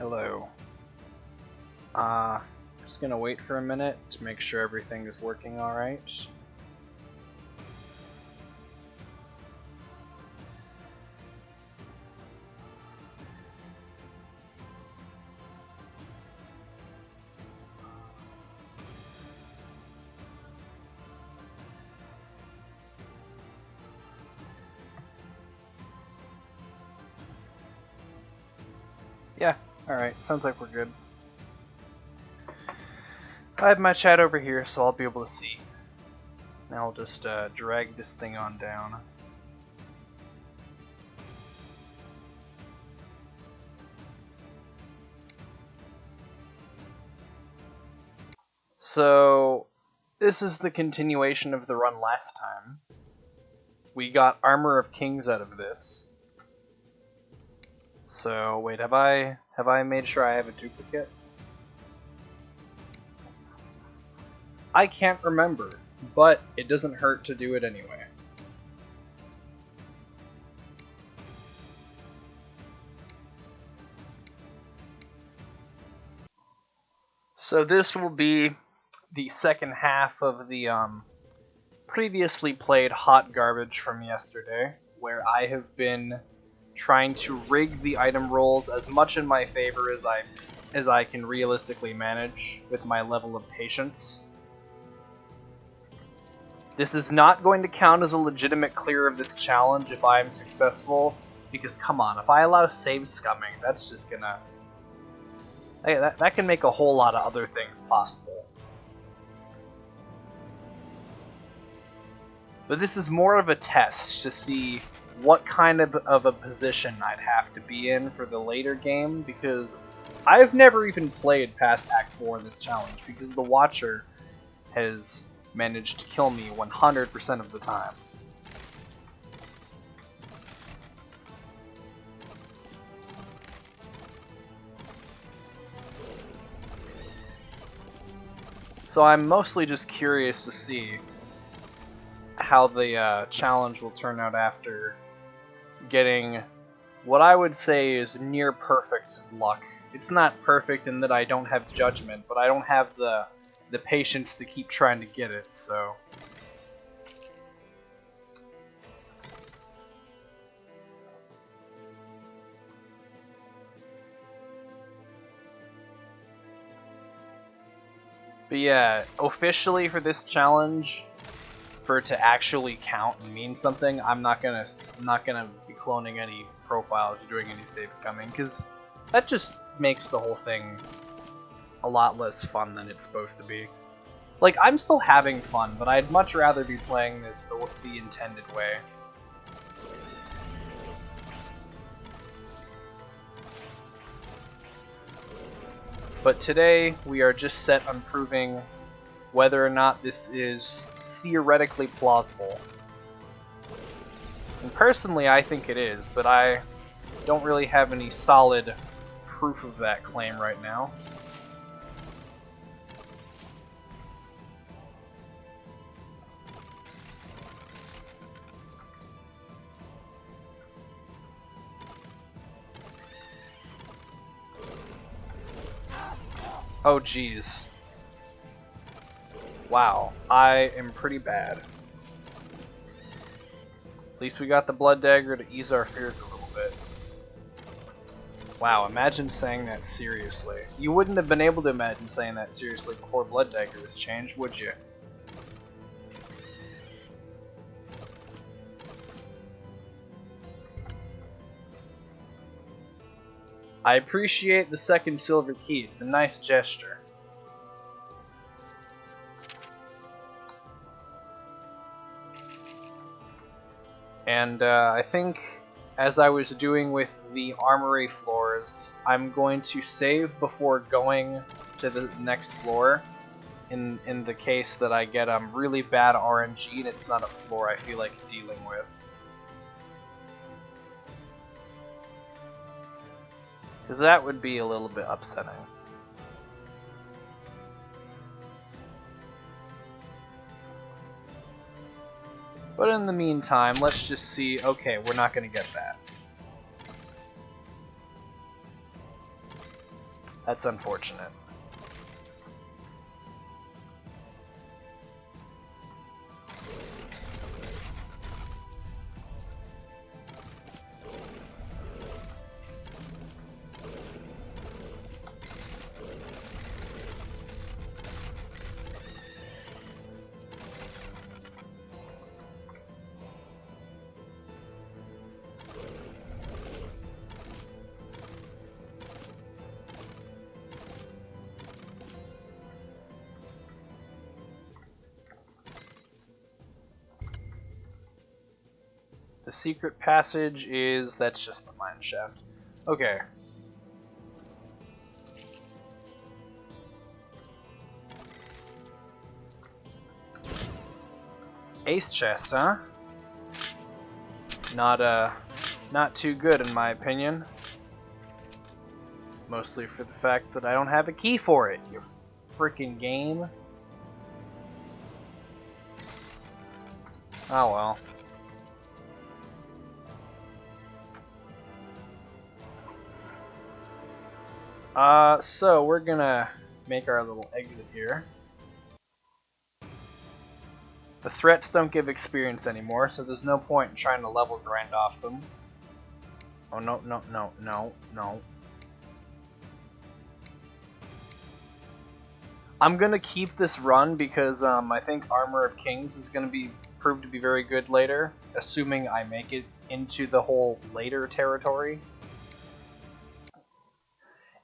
Hello. Just gonna wait for a minute to make sure everything is working alright. Yeah, alright, sounds like we're good. I have my chat over here, so I'll be able to see. Now I'll just drag this thing on down. So, this is the continuation of the run last time. We got Armor of Kings out of this. So, wait, have I made sure I have a duplicate? I can't remember, but it doesn't hurt to do it anyway. So this will be the second half of the previously played hot garbage from yesterday, where I have been trying to rig the item rolls as much in my favor as I can realistically manage with my level of patience. This is not going to count as a legitimate clear of this challenge if I am successful, because come on, if I allow save scumming, that's just gonna... that can make a whole lot of other things possible. But this is more of a test to see what kind of a position I'd have to be in for the later game, because I've never even played past Act 4 in this challenge, because the Watcher has managed to kill me 100% of the time. So I'm mostly just curious to see how the challenge will turn out after getting what I would say is near perfect luck. It's not perfect in that I don't have judgment, but I don't have the patience to keep trying to get it, so... But yeah, officially for this challenge, for it to actually count and mean something, I'm not gonna be cloning any profiles or doing any save scumming, because that just makes the whole thing a lot less fun than it's supposed to be. Like, I'm still having fun, but I'd much rather be playing this the intended way. But today, we are just set on proving whether or not this is theoretically plausible. And personally, I think it is, but I don't really have any solid proof of that claim right now. Oh geez. Wow, I am pretty bad. At least we got the blood dagger to ease our fears a little bit. Wow, imagine saying that seriously. You wouldn't have been able to imagine saying that seriously before blood dagger was changed, would you? I appreciate the second silver key. It's a nice gesture. And I think, as I was doing with the armory floors, I'm going to save before going to the next floor. In the case that I get really bad RNG and it's not a floor I feel like dealing with. Because that would be a little bit upsetting. But in the meantime, let's just see... Okay, we're not going to get that. That's unfortunate. The secret passage is... that's just the mine shaft. Okay. Ace chest, huh? Not too good in my opinion. Mostly for the fact that I don't have a key for it, you freaking game. Oh well. So we're gonna make our little exit here. The threats don't give experience anymore, so there's no point in trying to level grind off them. Oh no, no, no, no, no. I'm gonna keep this run because I think Armor of Kings is gonna be proved to be very good later, assuming I make it into the whole later territory.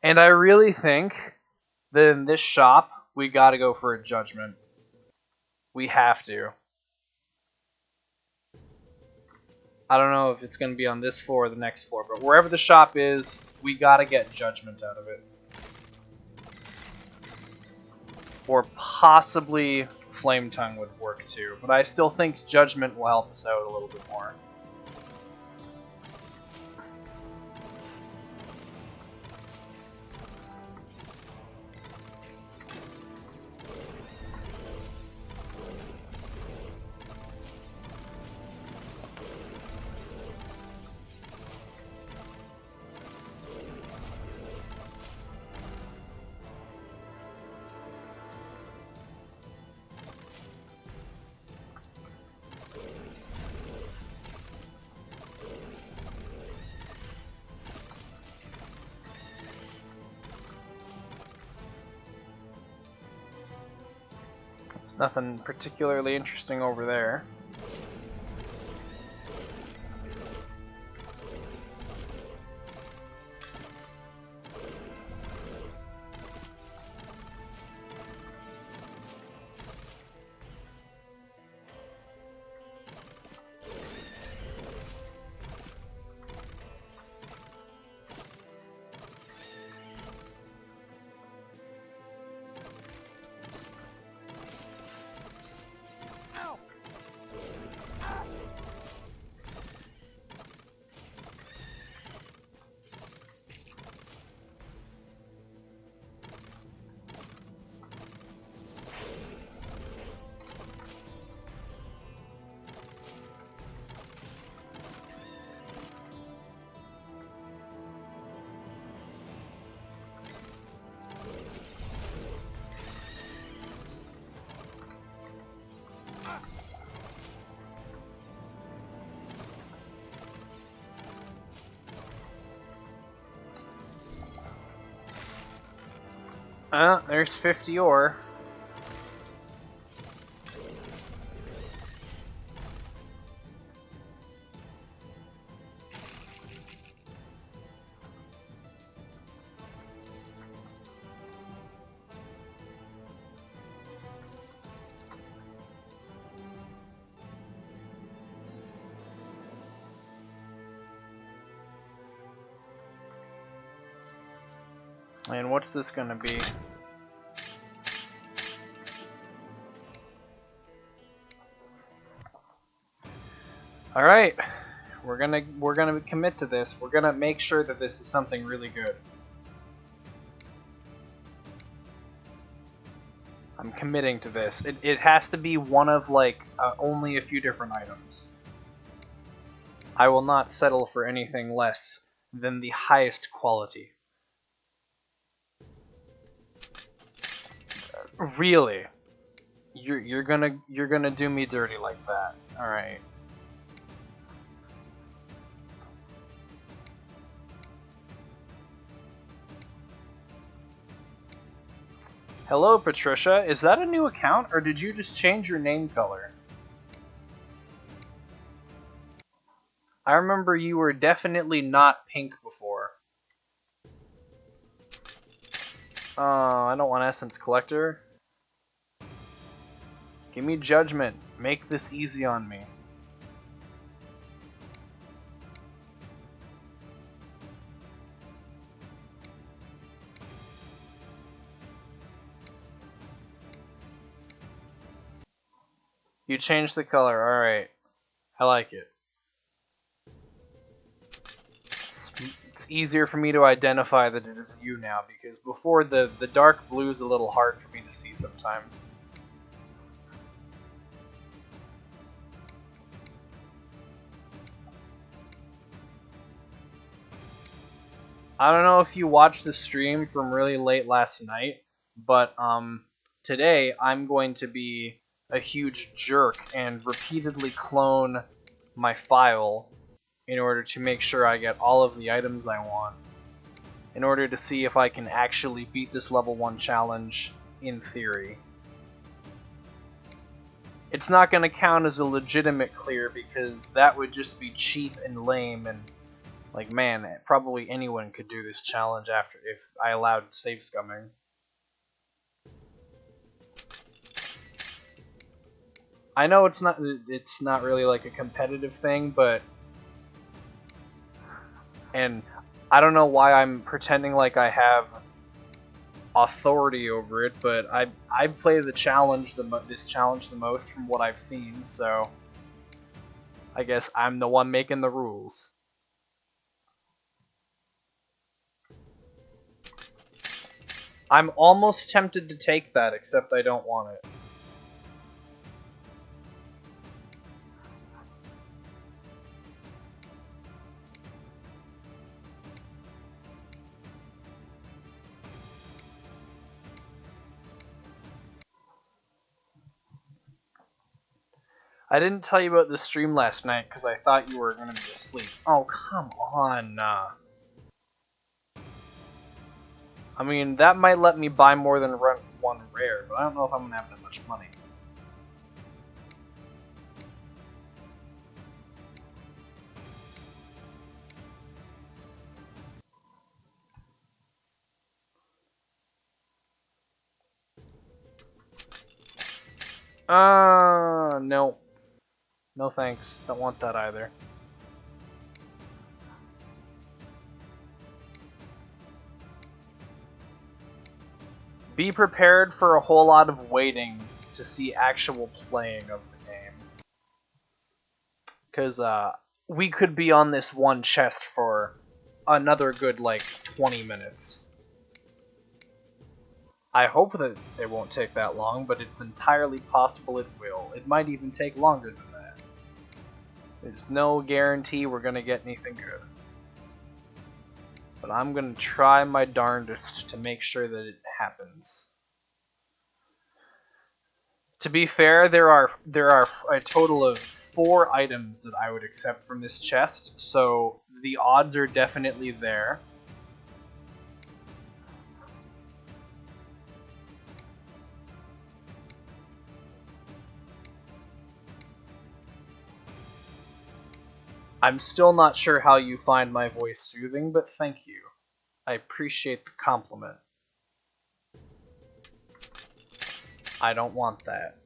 And I really think that in this shop, we gotta go for a judgment. We have to. I don't know if it's gonna be on this floor or the next floor, but wherever the shop is, we gotta get judgment out of it. Or possibly Flame Tongue would work too, but I still think judgment will help us out a little bit more. Nothing particularly interesting over there. There's 50 ore. And what's this gonna be? All right, we're gonna commit to this. We're gonna make sure that this is something really good. I'm committing to this. It has to be one of like only a few different items. I will not settle for anything less than the highest quality. Really? You're gonna do me dirty like that. Alright. Hello, Patricia. Is that a new account, or did you just change your name color? I remember you were definitely not pink before. Oh, I don't want Essence Collector. Give me Judgment. Make this easy on me. You changed the color. Alright. I like it. It's easier for me to identify that it is you now, because before the dark blue is a little hard for me to see sometimes. I don't know if you watched the stream from really late last night, but today I'm going to be a huge jerk and repeatedly clone my file in order to make sure I get all of the items I want, in order to see if I can actually beat this level 1 challenge in theory. It's not going to count as a legitimate clear because that would just be cheap and lame, and like, man, probably anyone could do this challenge after if I allowed save scumming. I know it's not really like a competitive thing, but and I don't know why I'm pretending like I have authority over it, but I play the challenge this challenge the most from what I've seen, so I guess I'm the one making the rules. I'm almost tempted to take that, except I don't want it. I didn't tell you about the stream last night because I thought you were going to be asleep. Oh, come on. I mean, that might let me buy more than one rare, but I don't know if I'm going to have that much money. No. No thanks. Don't want that either. Be prepared for a whole lot of waiting to see actual playing of the game. Because, we could be on this one chest for another good, like, 20 minutes. I hope that it won't take that long, but it's entirely possible it will. It might even take longer than that. There's no guarantee we're gonna get anything good. But I'm gonna try my darndest to make sure that it happens. To be fair, there are a total of 4 items that I would accept from this chest, so the odds are definitely there. I'm still not sure how you find my voice soothing, but thank you. I appreciate the compliment. I don't want that.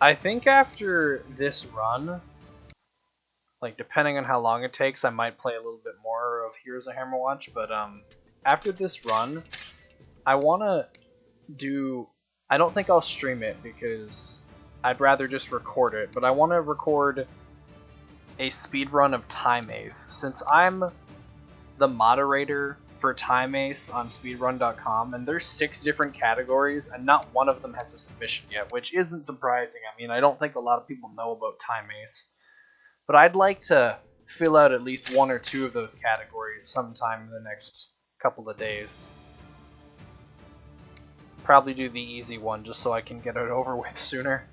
I think after this run, Like, depending on how long it takes, I might play a little bit more of Heroes of Hammerwatch, but after this run, I want to do... I don't think I'll stream it because I'd rather just record it, but I want to record a speedrun of Time Ace. Since I'm the moderator for Time Ace on speedrun.com, and there's 6 different categories, and not one of them has a submission yet, which isn't surprising. I mean, I don't think a lot of people know about Time Ace. But I'd like to fill out at least 1 or 2 of those categories sometime in the next couple of days. Probably do the easy one just so I can get it over with sooner.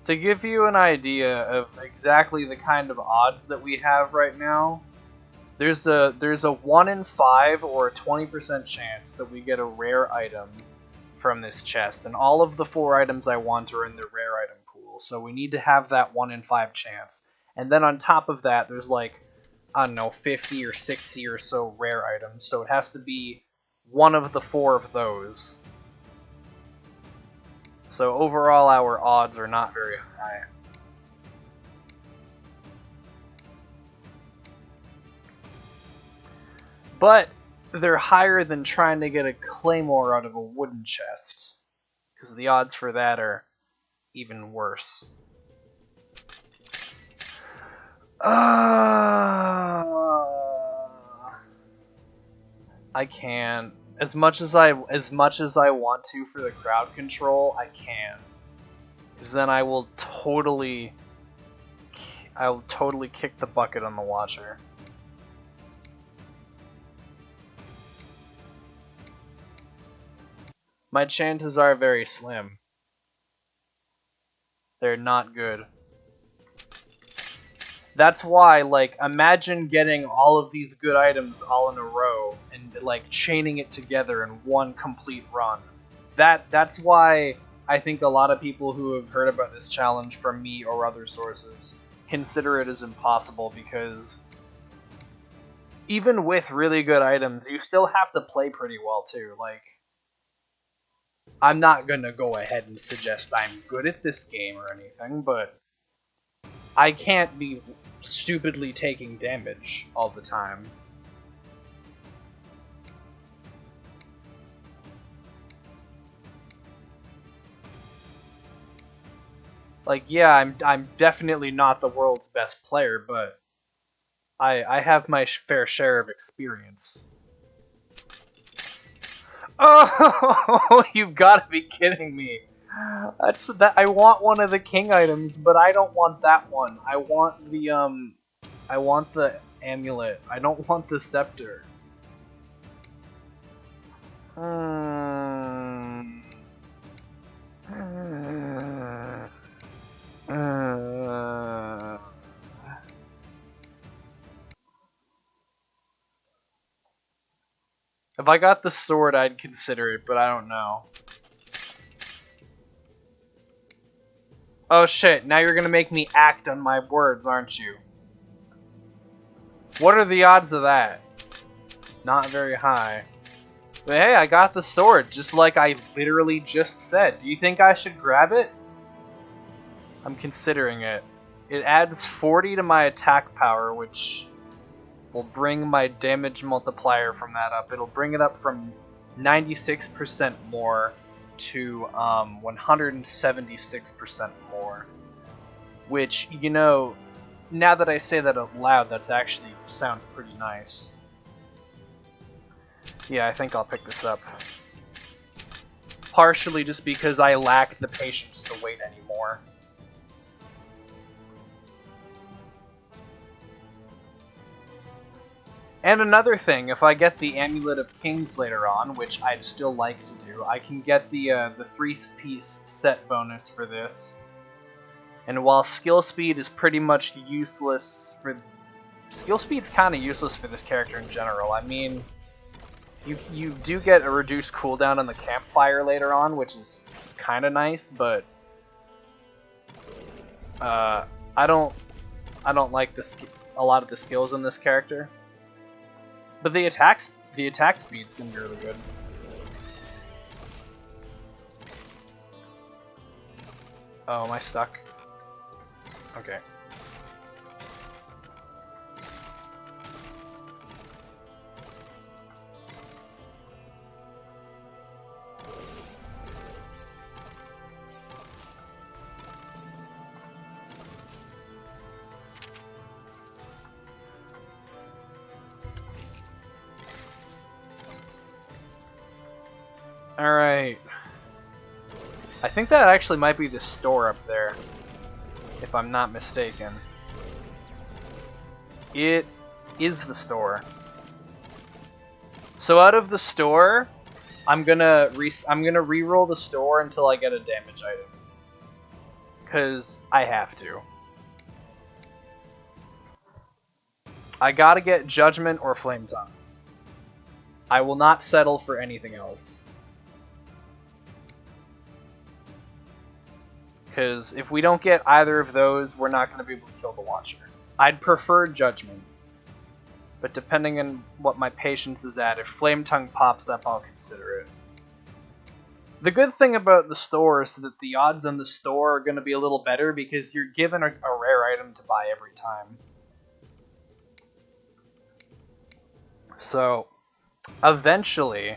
To give you an idea of exactly the kind of odds that we have right now, there's a 1 in 5 or a 20% chance that we get a rare item from this chest, and all of the 4 items I want are in the rare item pool, so we need to have that 1 in 5 chance. And then on top of that, there's like, I don't know, 50 or 60 or so rare items, so it has to be one of the 4 of those. So overall, our odds are not very high. But they're higher than trying to get a claymore out of a wooden chest, because the odds for that are even worse. I can't. As much as I want to for the crowd control, I can't. Because then I will totally kick the bucket on the watcher. My chances are very slim. They're not good. That's why, like, imagine getting all of these good items all in a row and, like, chaining it together in one complete run. That's why I think a lot of people who have heard about this challenge from me or other sources consider it as impossible, because even with really good items, you still have to play pretty well too. Like, I'm not gonna go ahead and suggest I'm good at this game or anything, but I can't be stupidly taking damage all the time. Like, yeah, I'm definitely not the world's best player, but I have my fair share of experience. Oh, you've got to be kidding me. That's that. I want one of the king items, but I don't want that one. I want the amulet. I don't want the scepter. If I got the sword, I'd consider it, but I don't know. Oh shit, now you're gonna make me act on my words, aren't you? What are the odds of that? Not very high. But hey, I got the sword, just like I literally just said. Do you think I should grab it? I'm considering it. It adds 40 to my attack power, which will bring my damage multiplier from that up. It'll bring it up from 96% more to 176% more. Which, you know, now that I say that out loud, that actually sounds pretty nice. Yeah, I think I'll pick this up. Partially just because I lack the patience to wait anymore. And another thing, if I get the Amulet of Kings later on, which I'd still like to do, I can get the 3-piece set bonus for this. And while skill speed is pretty much useless for... Skill speed's kind of useless for this character in general. I mean, You do get a reduced cooldown on the campfire later on, which is kind of nice, but I don't like a lot of the skills in this character. But the attack speed's gonna be really good. Oh, am I stuck? Okay. Alright. I think that actually might be the store up there, if I'm not mistaken. It is the store. So out of the store, I'm gonna re-roll the store until I get a damage item. 'Cause I have to. I gotta get Judgment or Flame Tongue. I will not settle for anything else. Because if we don't get either of those, we're not going to be able to kill the Watcher. I'd prefer Judgment. But depending on what my patience is at, if Flame Tongue pops up, I'll consider it. The good thing about the store is that the odds on the store are going to be a little better because you're given a rare item to buy every time. So, eventually,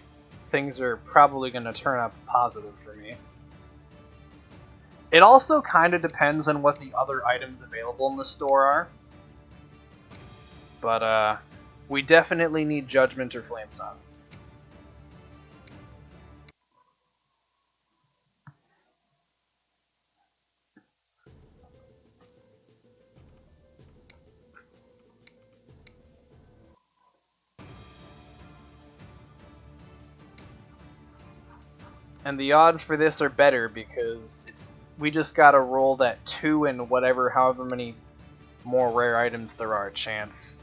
things are probably going to turn out positive for me. It also kind of depends on what the other items available in the store are. But, we definitely need Judgment or Flame Tongue. And the odds for this are better because we just gotta roll that 2 and however many more rare items there are chance.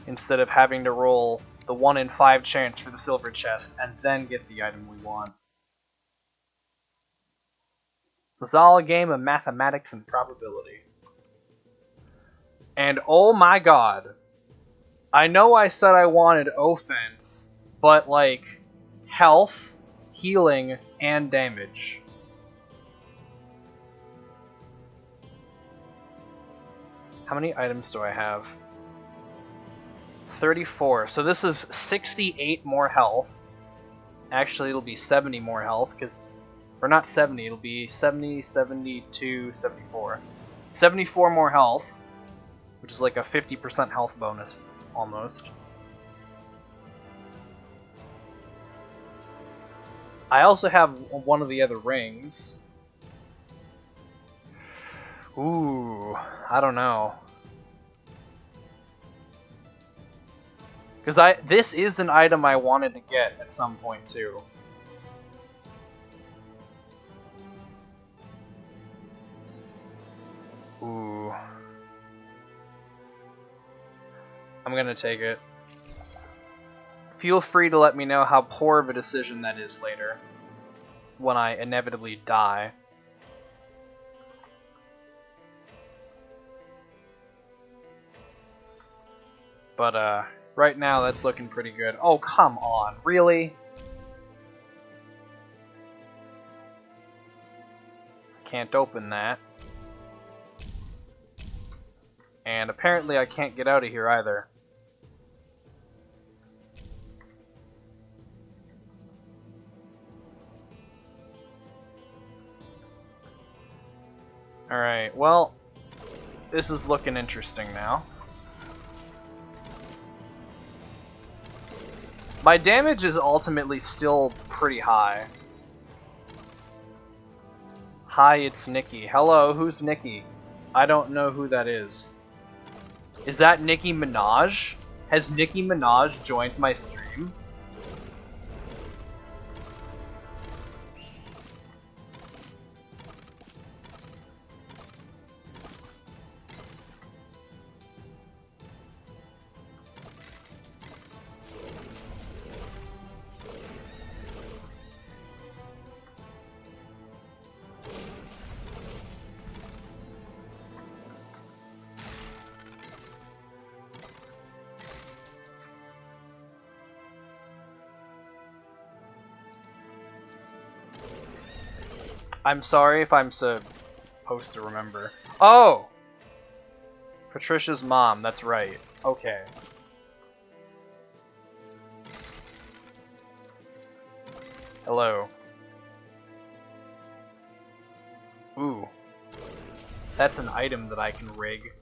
Instead of having to roll the 1 in 5 chance for the silver chest and then get the item we want. It's all a game of mathematics and probability. And oh my god. I know I said I wanted offense, but like health, healing, and damage. How many items do I have? 34. So this is 68 more health. Actually, it'll be 70 more health, because... Or not 70, it'll be 70, 72, 74. 74 more health, which is like a 50% health bonus, almost. I also have one of the other rings. Ooh, I don't know. Because this is an item I wanted to get at some point too. Ooh. I'm gonna take it. Feel free to let me know how poor of a decision that is later, when I inevitably die. But, right now that's looking pretty good. Oh, come on, really? Can't open that. And apparently I can't get out of here either. Alright, well, this is looking interesting now. My damage is ultimately still pretty high. Hi, it's Nikki. Hello, who's Nikki? I don't know who that is. Is that Nicki Minaj? Has Nicki Minaj joined my stream? I'm sorry if I'm supposed to remember. Oh! Patricia's mom, that's right. Okay. Hello. Ooh. That's an item that I can rig.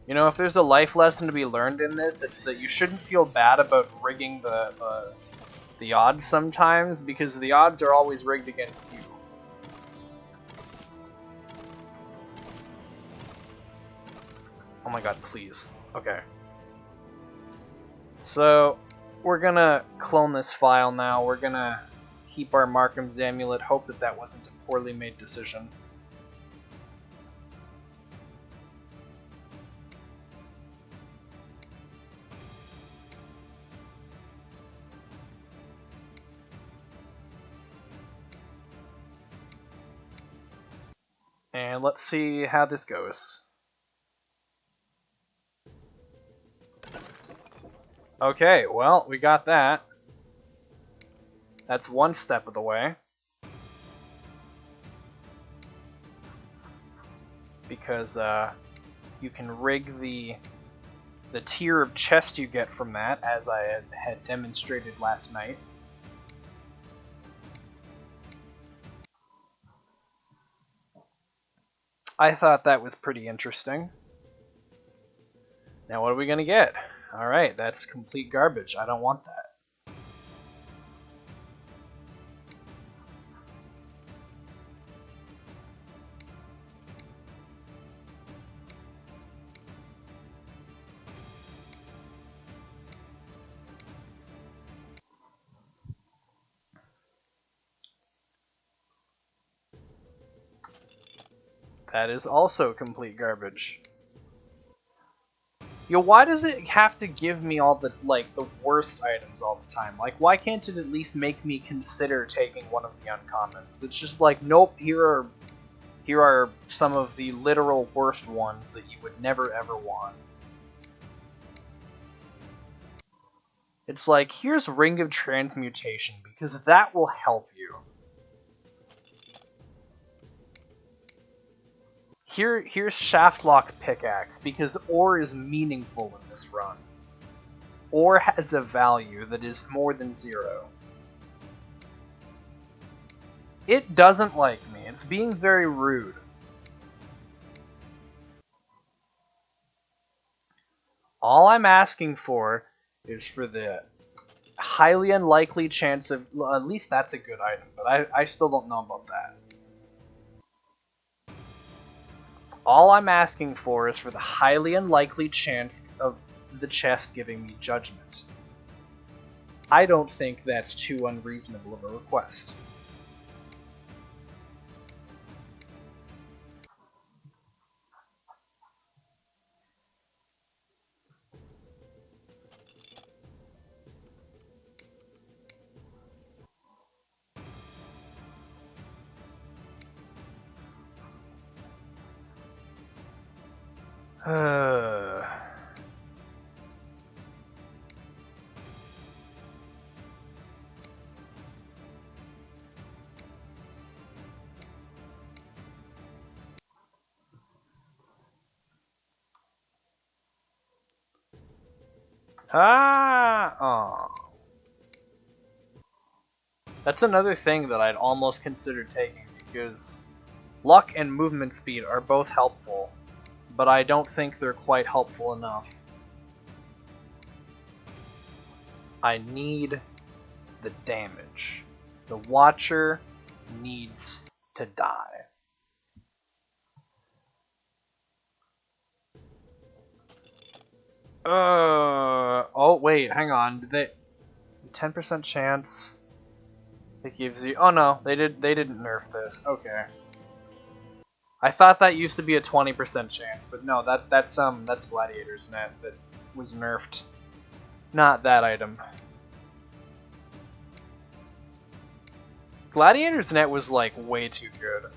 You know, if there's a life lesson to be learned in this, it's that you shouldn't feel bad about rigging the odds sometimes, because the odds are always rigged against you. Oh my god, please. Okay. So, we're gonna clone this file now. We're gonna keep our Markham's Amulet, hope that that wasn't a poorly made decision. And let's see how this goes. Okay, well, we got that. That's one step of the way. Because you can rig the tier of chest you get from that, as I had demonstrated last night. I thought that was pretty interesting. Now what are we gonna get? Alright, that's complete garbage. I don't want that. That is also complete garbage. Yo, why does it have to give me all the, like, the worst items all the time? Like, why can't it at least make me consider taking one of the uncommons? It's just like, nope, here are some of the literal worst ones that you would never ever want. It's like, here's Ring of Transmutation, because that will help you. Here's Shaftlock Pickaxe, because ore is meaningful in this run. Ore has a value that is more than 0. It doesn't like me. It's being very rude. All I'm asking for is for the highly unlikely chance of... Well, at least that's a good item, but I still don't know about that. All I'm asking for is for the highly unlikely chance of the chest giving me judgment. I don't think that's too unreasonable of a request. Oh. That's another thing that I'd almost consider taking, because luck and movement speed are both helpful, but I don't think they're quite helpful enough. I need the damage. The Watcher needs to die. Oh wait, hang on. Did they 10% chance? It gives you. Oh no, they didn't nerf this. Okay. I thought that used to be a 20% chance, but no, that's Gladiator's Net that was nerfed. Not that item. Gladiator's Net was like way too good.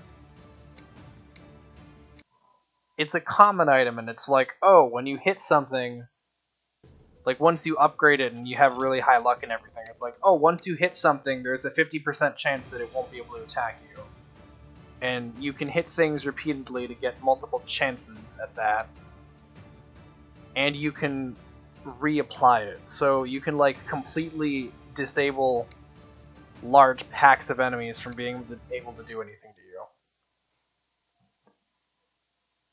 It's a common item, and it's like, oh, when you hit something, Like, once you upgrade it and you have really high luck and everything, it's like, oh, once you hit something, there's a 50% chance that it won't be able to attack you. And you can hit things repeatedly to get multiple chances at that. And you can reapply it. So you can, like, completely disable large packs of enemies from being able to do anything to you.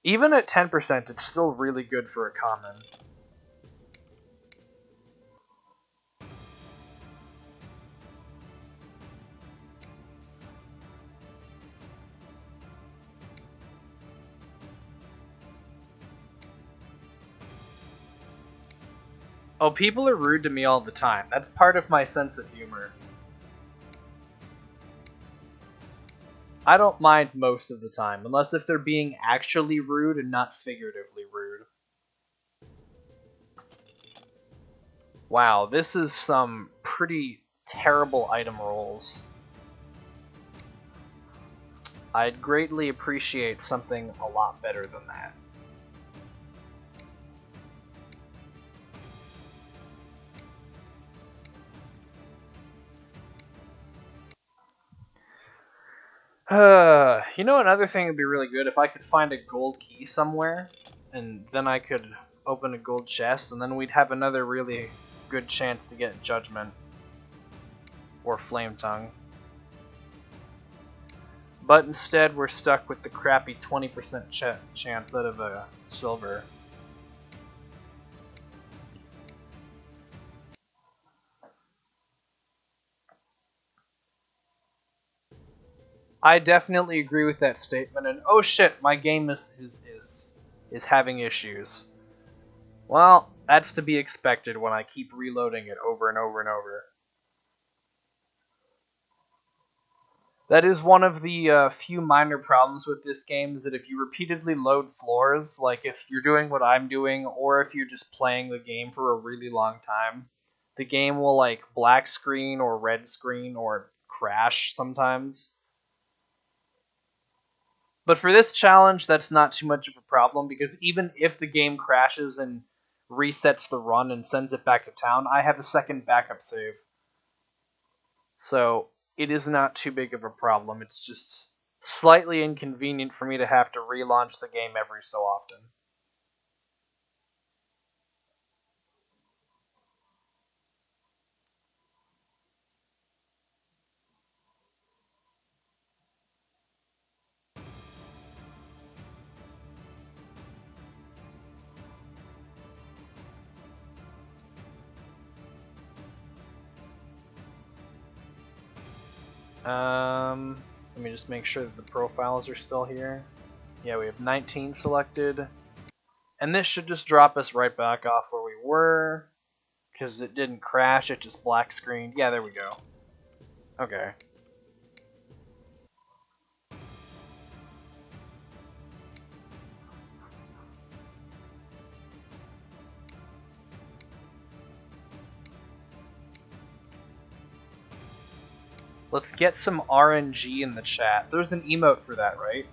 Even at 10%, it's still really good for a common. Oh, people are rude to me all the time. That's part of my sense of humor. I don't mind most of the time, unless if they're being actually rude and not figuratively rude. Wow, this is some pretty terrible item rolls. I'd greatly appreciate something a lot better than that. You know, another thing would be really good if I could find a gold key somewhere, and then I could open a gold chest, and then we'd have another really good chance to get Judgment or Flame Tongue. But instead, we're stuck with the crappy 20% chance out of a silver. I definitely agree with that statement, and oh shit, my game is having issues. Well, that's to be expected when I keep reloading it over and over and over. That is one of the few minor problems with this game, is that if you repeatedly load floors, like if you're doing what I'm doing, or if you're just playing the game for a really long time, the game will like black screen or red screen or crash sometimes. But for this challenge, that's not too much of a problem, because even if the game crashes and resets the run and sends it back to town, I have a second backup save. So it is not too big of a problem. It's just slightly inconvenient for me to have to relaunch the game every so often. Let me just make sure that the profiles are still here. Yeah, we have 19 selected. And this should just drop us right back off where we were, because it didn't crash, it just black screened. Yeah, there we go. Okay. Let's get some RNG in the chat. There's an emote for that, right?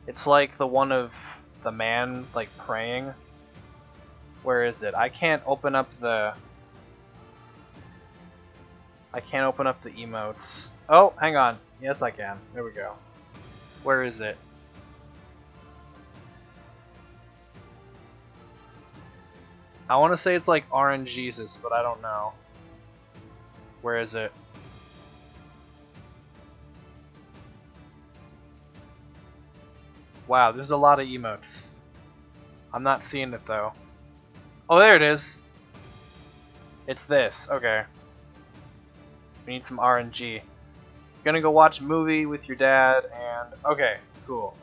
It's like the one of the man, like, praying. Where is it? I can't open up the emotes. Oh, hang on. Yes, I can. There we go. Where is it? I want to say it's like RNGesus, but I don't know. Where is it? Wow, there's a lot of emotes. I'm not seeing it though. Oh, there it is. It's this. Okay. We need some RNG. Gonna go watch a movie with your dad, and okay, cool.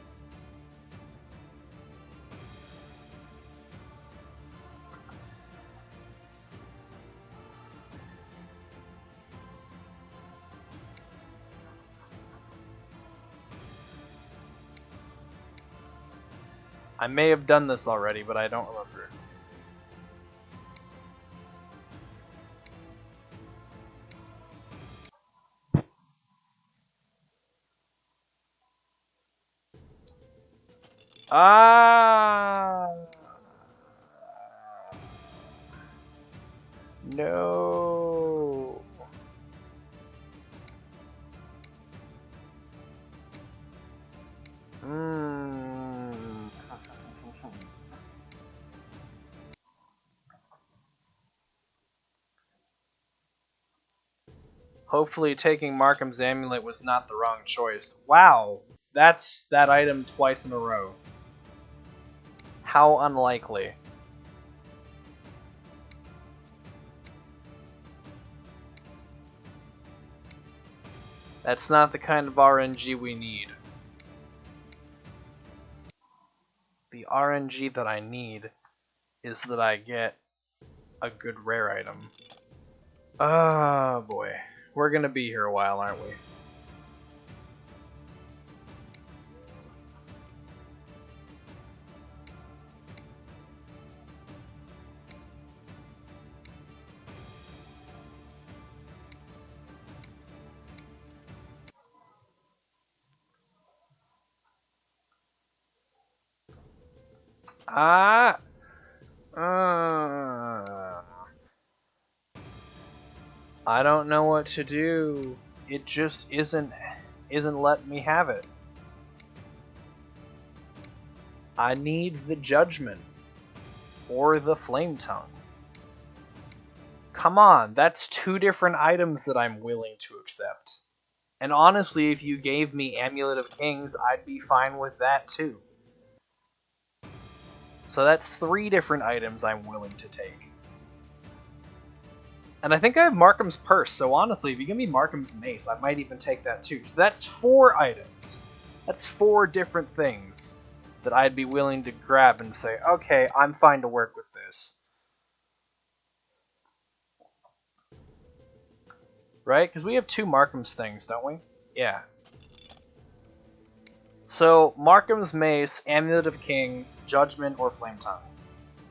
I may have done this already, but I don't remember. Ah! No. Hopefully taking Markham's Amulet was not the wrong choice. Wow, that's that item twice in a row. How unlikely. That's not the kind of RNG we need. The RNG that I need is that I get a good rare item. Oh boy. We're gonna be here a while, aren't we? Ah! I don't know what to do. It just isn't letting me have it. I need the Judgment or the Flame Tongue. Come on, that's two different items that I'm willing to accept. And honestly, if you gave me Amulet of Kings, I'd be fine with that too. So that's three different items I'm willing to take. And I think I have Markham's Purse, so honestly, if you give me Markham's Mace, I might even take that too. So that's 4 items. That's 4 different things that I'd be willing to grab and say, okay, I'm fine to work with this. Right? Because we have 2 Markham's things, don't we? Yeah. So, Markham's Mace, Amulet of Kings, Judgment, or Flame Tongue.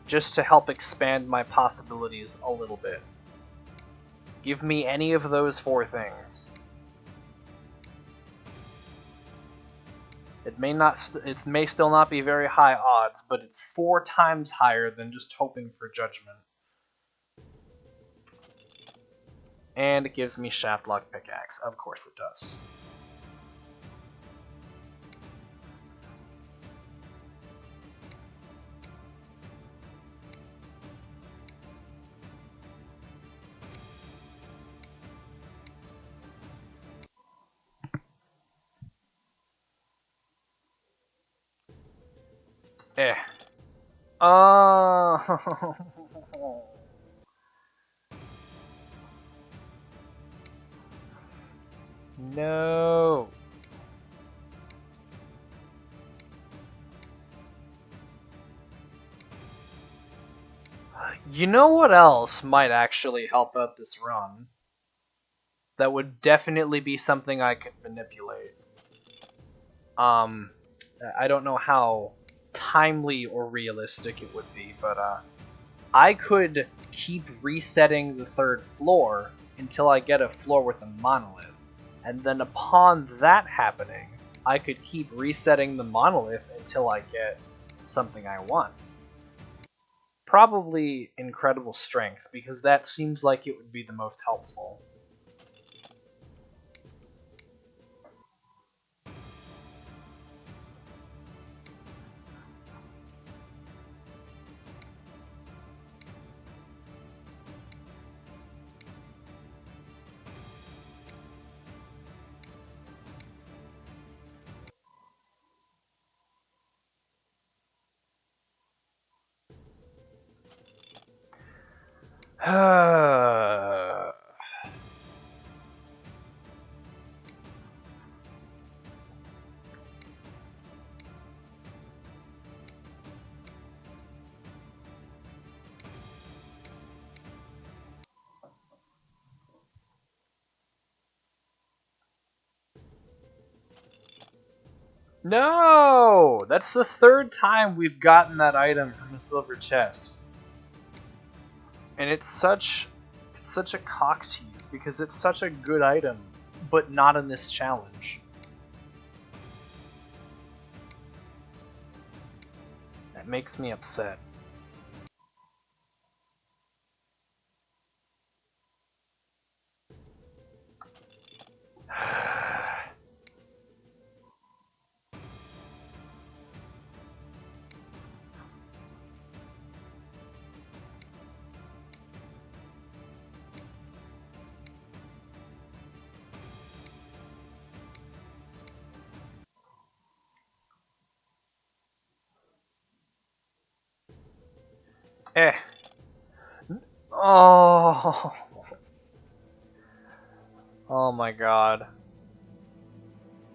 Just to help expand my possibilities a little bit. Give me any of those 4 things. It may still not be very high odds, but it's 4 times higher than just hoping for Judgment. And it gives me Shaftlock Pickaxe. Of course it does. Eh. Oh. No. You know what else might actually help out this run? That would definitely be something I could manipulate. I don't know how timely or realistic it would be, but I could keep resetting the 3rd floor until I get a floor with a monolith. And then upon that happening, I could keep resetting the monolith until I get something I want. Probably Incredible Strength, because that seems like it would be the most helpful. No! That's the 3rd time we've gotten that item from the silver chest. And it's such a cock tease, because it's such a good item, but not in this challenge. That makes me upset. Eh. Oh. Oh my god.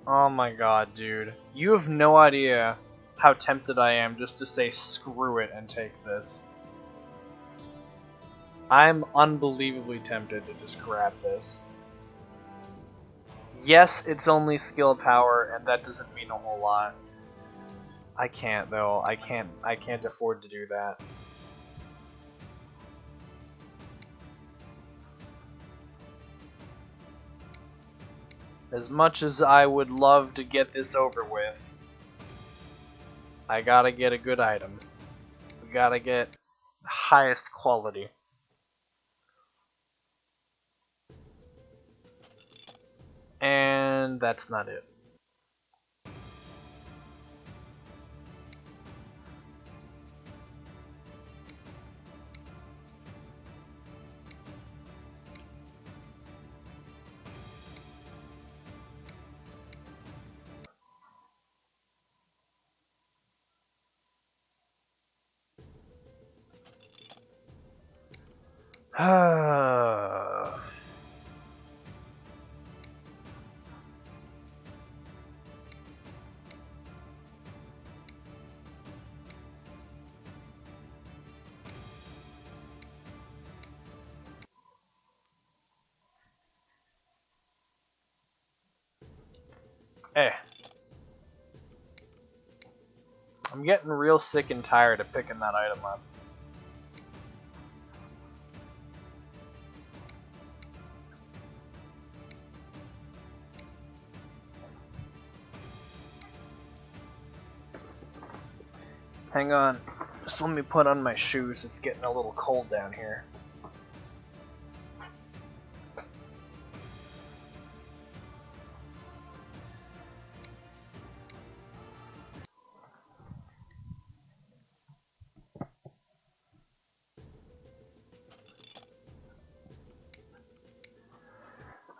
Oh my god, dude. You have no idea how tempted I am just to say screw it and take this. I'm unbelievably tempted to just grab this. Yes, it's only skill power, and that doesn't mean a whole lot. I can't though. I can't afford to do that. As much as I would love to get this over with, I gotta get a good item. We gotta get the highest quality. And that's not it. Hey. I'm getting real sick and tired of picking that item up. Hang on. Just let me put on my shoes. It's getting a little cold down here.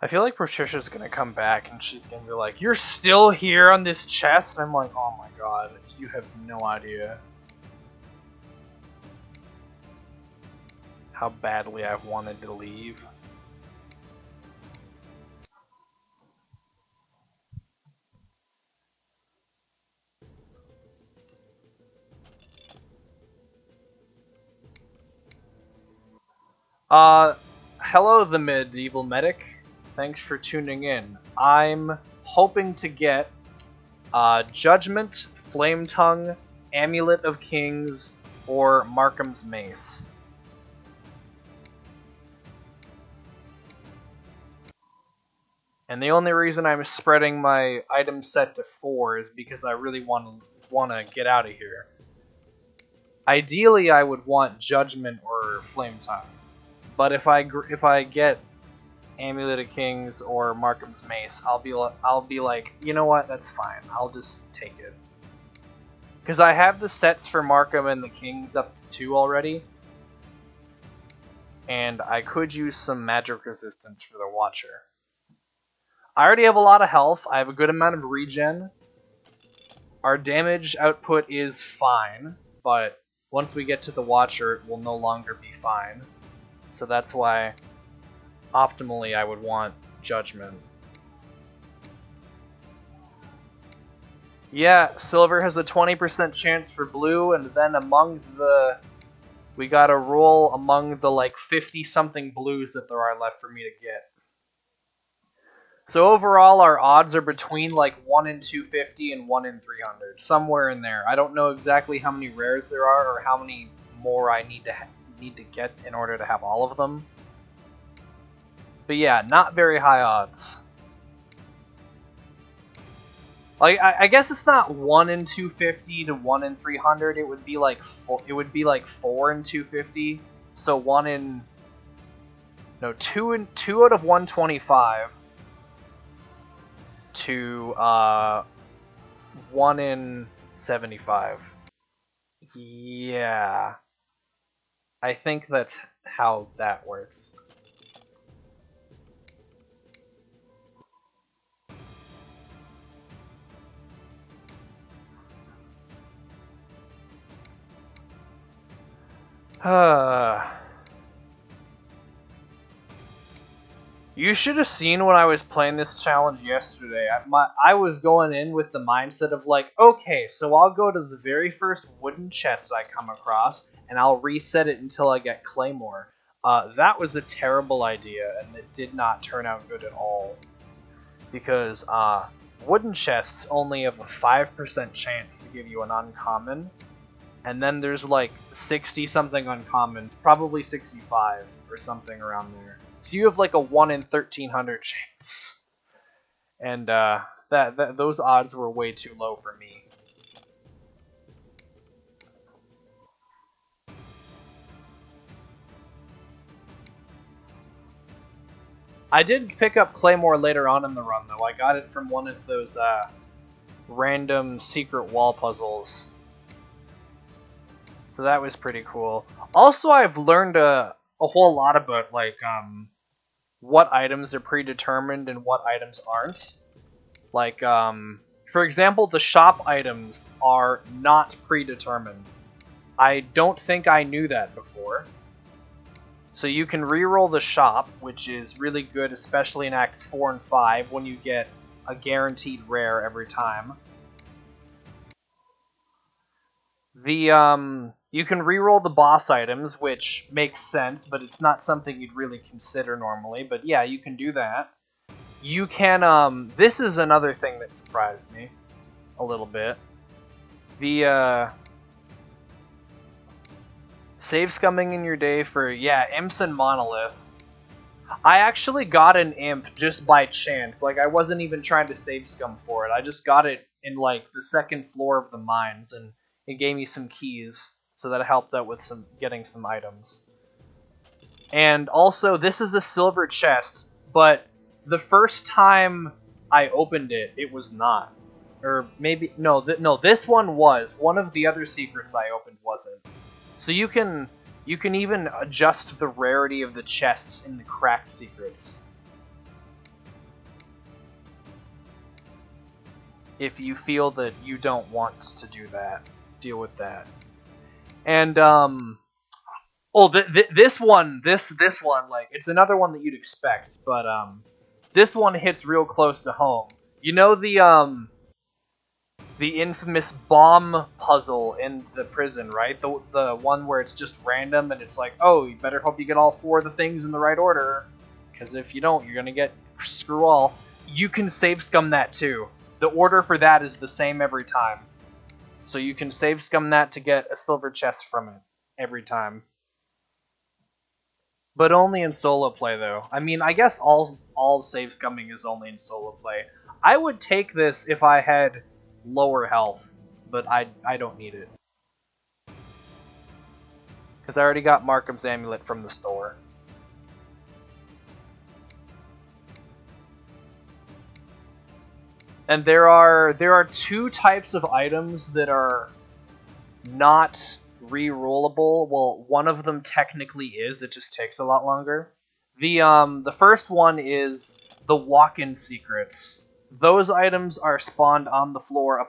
I feel like Patricia's gonna come back and she's gonna be like, "You're still here on this chest?" And I'm like, "Oh my god, you have no idea how badly I've wanted to leave." Hello the medieval medic. Thanks for tuning in. I'm hoping to get Judgment, Flame Tongue, Amulet of Kings, or Markham's Mace. And the only reason I'm spreading my item set to 4 is because I really want to get out of here. Ideally, I would want Judgment or Flame Tongue, but if I get Amulet of Kings or Markham's Mace, I'll be like, you know what? That's fine. I'll just take it. Because I have the sets for Markham and the Kings up to 2 already, and I could use some magic resistance for the Watcher. I already have a lot of health. I have a good amount of regen. Our damage output is fine, but once we get to the Watcher, it will no longer be fine. So that's why, optimally, I would want Judgment. Yeah, silver has a 20% chance for blue, and then we gotta roll among the like 50-something blues that there are left for me to get. So overall, our odds are between like 1 in 250 and 1 in 300, somewhere in there. I don't know exactly how many rares there are or how many more I need to get in order to have all of them. But yeah, not very high odds. Like I guess it's not 1 in 250 to 1 in 300. It would be like 4 in 250. So 2 out of 125 to 1 in 75. Yeah, I think that's how that works. You should have seen when I was playing this challenge yesterday. I was going in with the mindset of like, okay, so I'll go to the very first wooden chest I come across, and I'll reset it until I get Claymore. That was a terrible idea, and it did not turn out good at all. Because wooden chests only have a 5% chance to give you an uncommon, and then there's like 60-something uncommons, probably 65 or something around there. So you have like a 1 in 1,300 chance. And those odds were way too low for me. I did pick up Claymore later on in the run, though. I got it from one of those random secret wall puzzles. So that was pretty cool. Also, I've learned a whole lot about, like, what items are predetermined and what items aren't. Like, for example, the shop items are not predetermined. I don't think I knew that before. So you can reroll the shop, which is really good, especially in Acts 4 and 5, when you get a guaranteed rare every time. You can reroll the boss items, which makes sense, but it's not something you'd really consider normally. But yeah, you can do that. You can, this is another thing that surprised me a little bit. The, save scumming in your day for, yeah, Imps and Monolith. I actually got an Imp just by chance. Like, I wasn't even trying to save scum for it. I just got it in, like, the second floor of the mines, and it gave me some keys, so that helped out with getting some items. And also, this is a silver chest, but the first time I opened it, it was not. Or maybe, no, this one was. One of the other secrets I opened wasn't. So you can even adjust the rarity of the chests in the cracked secrets. If you feel that you don't want to do that, deal with that. And this one, like, it's another one that you'd expect, but this one hits real close to home. You know the infamous bomb puzzle in the prison, right? The one where it's just random and it's like, oh, you better hope you get all 4 of the things in the right order, because if you don't, you're gonna get screw all. You can save scum that too. The order for that is the same every time. So you can save scum that to get a silver chest from it every time. But only in solo play, though. I mean, I guess all save scumming is only in solo play. I would take this if I had lower health, but I don't need it. Because I already got Markham's Amulet from the store. And there are 2 types of items that are not re-rollable. Well, one of them technically is, it just takes a lot longer. The first one is the walk-in secrets. Those items are spawned on the floor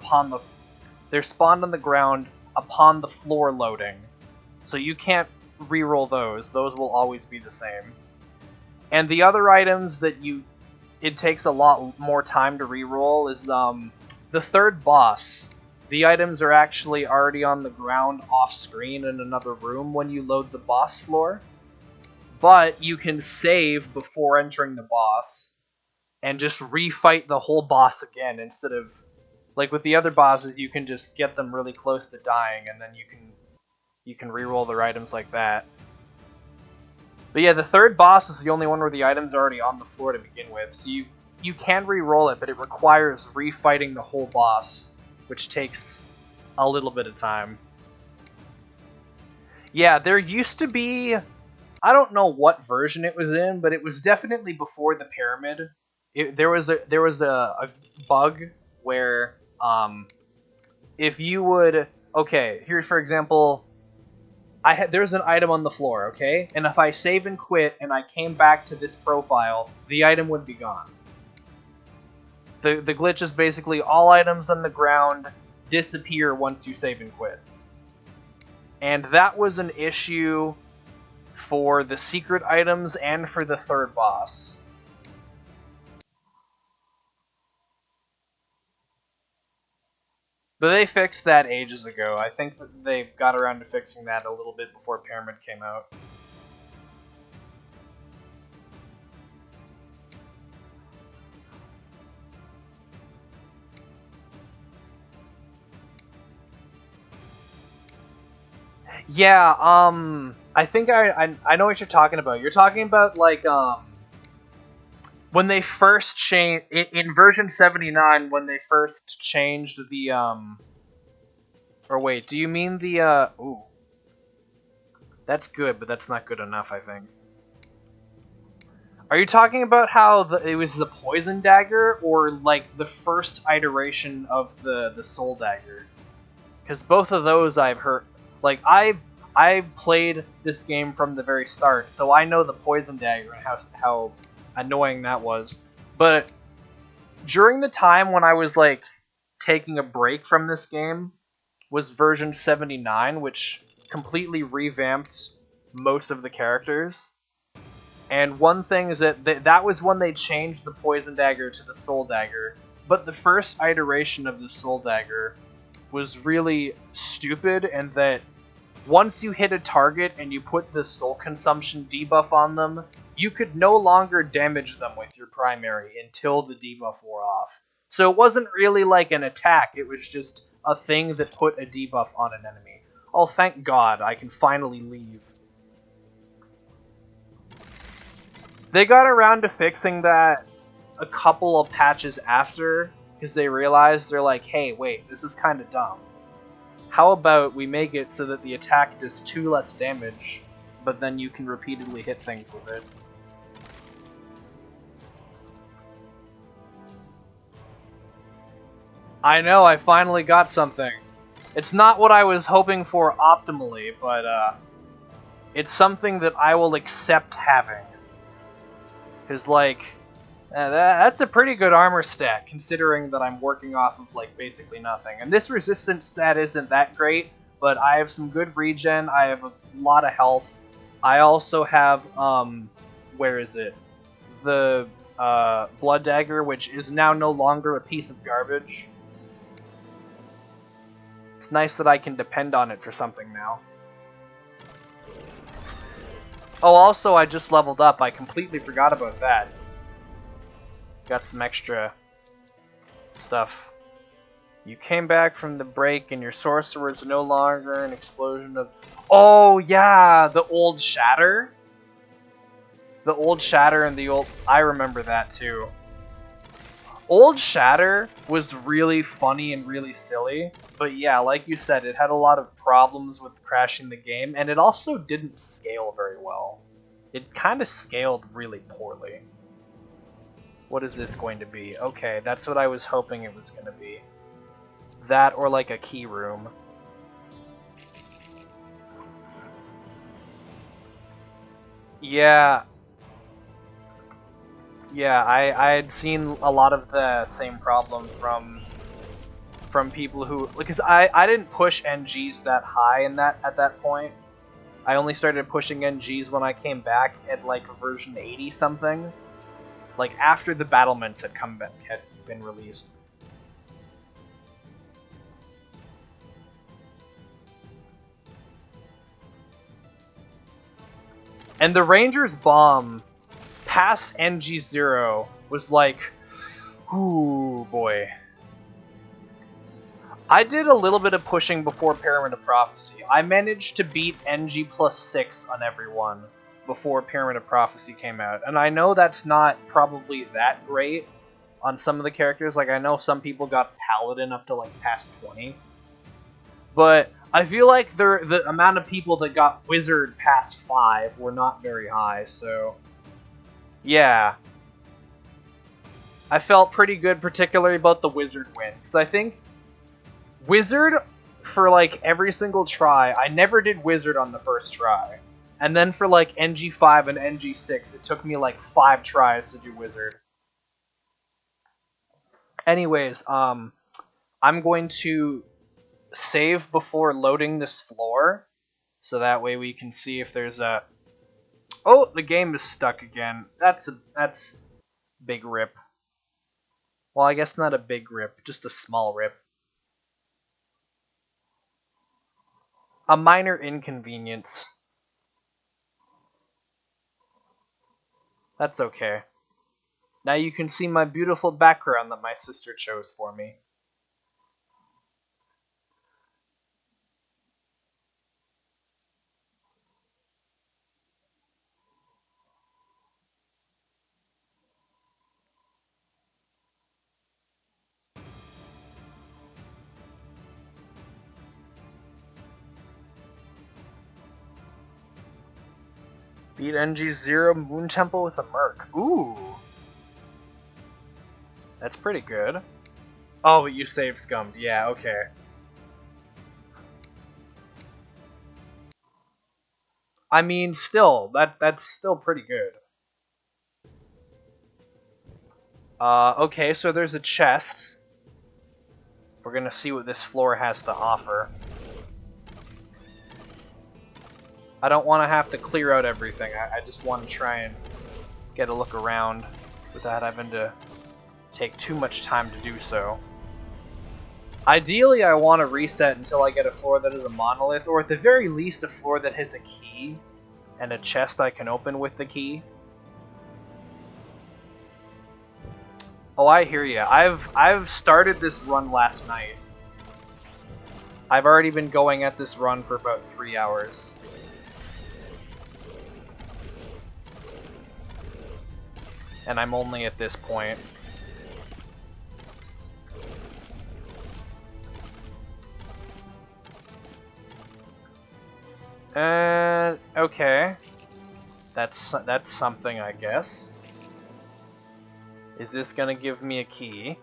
they're spawned on the ground upon the floor loading. So you can't re-roll those. Those will always be the same. And the other items that it takes a lot more time to re-roll is the third boss. The items are actually already on the ground off-screen in another room when you load the boss floor. But you can save before entering the boss and just refight the whole boss again instead of, like with the other bosses, you can just get them really close to dying and then you can re-roll their items like that. But yeah, the third boss is the only one where the items are already on the floor to begin with, so you can re-roll it, but it requires refighting the whole boss, which takes a little bit of time. Yeah, there used to be, I don't know what version it was in, but it was definitely before the pyramid. There was a bug where if you would, okay, here for example, there's an item on the floor, okay? And if I save and quit and I came back to this profile, the item would be gone. The glitch is basically all items on the ground disappear once you save and quit. And that was an issue for the secret items and for the third boss. But they fixed that ages ago. I think that they got around to fixing that a little bit before Pyramid came out. Yeah, I think I know what you're talking about. You're talking about, like, when they first changed, in version 79, when they first changed the, or wait, do you mean the, ooh. That's good, but that's not good enough, I think. Are you talking about how it was the poison dagger, or, like, the first iteration of the soul dagger? Because both of those I've heard, like, I played this game from the very start, so I know the poison dagger and how annoying that was. But during the time when I was, like, taking a break from this game was version 79, which completely revamped most of the characters. And one thing is that that was when they changed the poison dagger to the soul dagger. But the first iteration of the soul dagger was really stupid, and that once you hit a target and you put the soul consumption debuff on them, you could no longer damage them with your primary until the debuff wore off. So it wasn't really like an attack, it was just a thing that put a debuff on an enemy. Oh, thank God, I can finally leave. They got around to fixing that a couple of patches after, because they realized, they're like, hey, wait, this is kind of dumb. How about we make it so that the attack does 2 less damage, but then you can repeatedly hit things with it. I know, I finally got something. It's not what I was hoping for optimally, but it's something that I will accept having. Because, like, that's a pretty good armor stat, considering that I'm working off of, like, basically nothing. And this resistance stat isn't that great, but I have some good regen, I have a lot of health. I also have, where is it? The, Blood Dagger, which is now no longer a piece of garbage. It's nice that I can depend on it for something now. Oh, also, I just leveled up. I completely forgot about that. Got some extra stuff. You came back from the break and your sorcerer is no longer an explosion of... Oh, yeah! The old Shatter? The old Shatter and the old... I remember that, too. Old Shatter was really funny and really silly, but yeah, like you said, it had a lot of problems with crashing the game, and it also didn't scale very well. It kind of scaled really poorly. What is this going to be? Okay, that's what I was hoping it was going to be. That or like a key room. Yeah. Yeah, I had seen a lot of the same problem from people who, because I didn't push NGs that high in that at that point. I only started pushing NGs when I came back at like version 80 something, like after the battlements had been released. And the Ranger's bomb past NG0 was like, ooh boy. I did a little bit of pushing before Pyramid of Prophecy. I managed to beat NG plus 6 on everyone before Pyramid of Prophecy came out. And I know that's not probably that great on some of the characters. Like, I know some people got Paladin up to, like, past 20. But I feel like the amount of people that got Wizard past 5 were not very high, so... Yeah. I felt pretty good, particularly about the Wizard win. Because I think Wizard, for like every single try, I never did Wizard on the first try. And then for like NG5 and NG6, it took me like 5 tries to do Wizard. Anyways, I'm going to save before loading this floor. so that way we can see if there's a... Oh, the game is stuck again. That's big rip. Well, I guess not a big rip, just a small rip. A minor inconvenience. That's okay. Now you can see my beautiful background that my sister chose for me. Beat NG0 Moon Temple with a Merc. Ooh! That's pretty good. Oh, but you save scummed. Yeah, okay. I mean, still, that's still pretty good. Okay, so there's a chest. We're gonna see what this floor has to offer. I don't want to have to clear out everything. I just want to try and get a look around without having to take too much time to do so. Ideally, I want to reset until I get a floor that is a monolith, or at the very least a floor that has a key and a chest I can open with the key. Oh, I hear ya. I've started this run last night. I've already been going at this run for about 3 hours. And I'm only at this point. Okay. That's something, I guess. Is this gonna give me a key?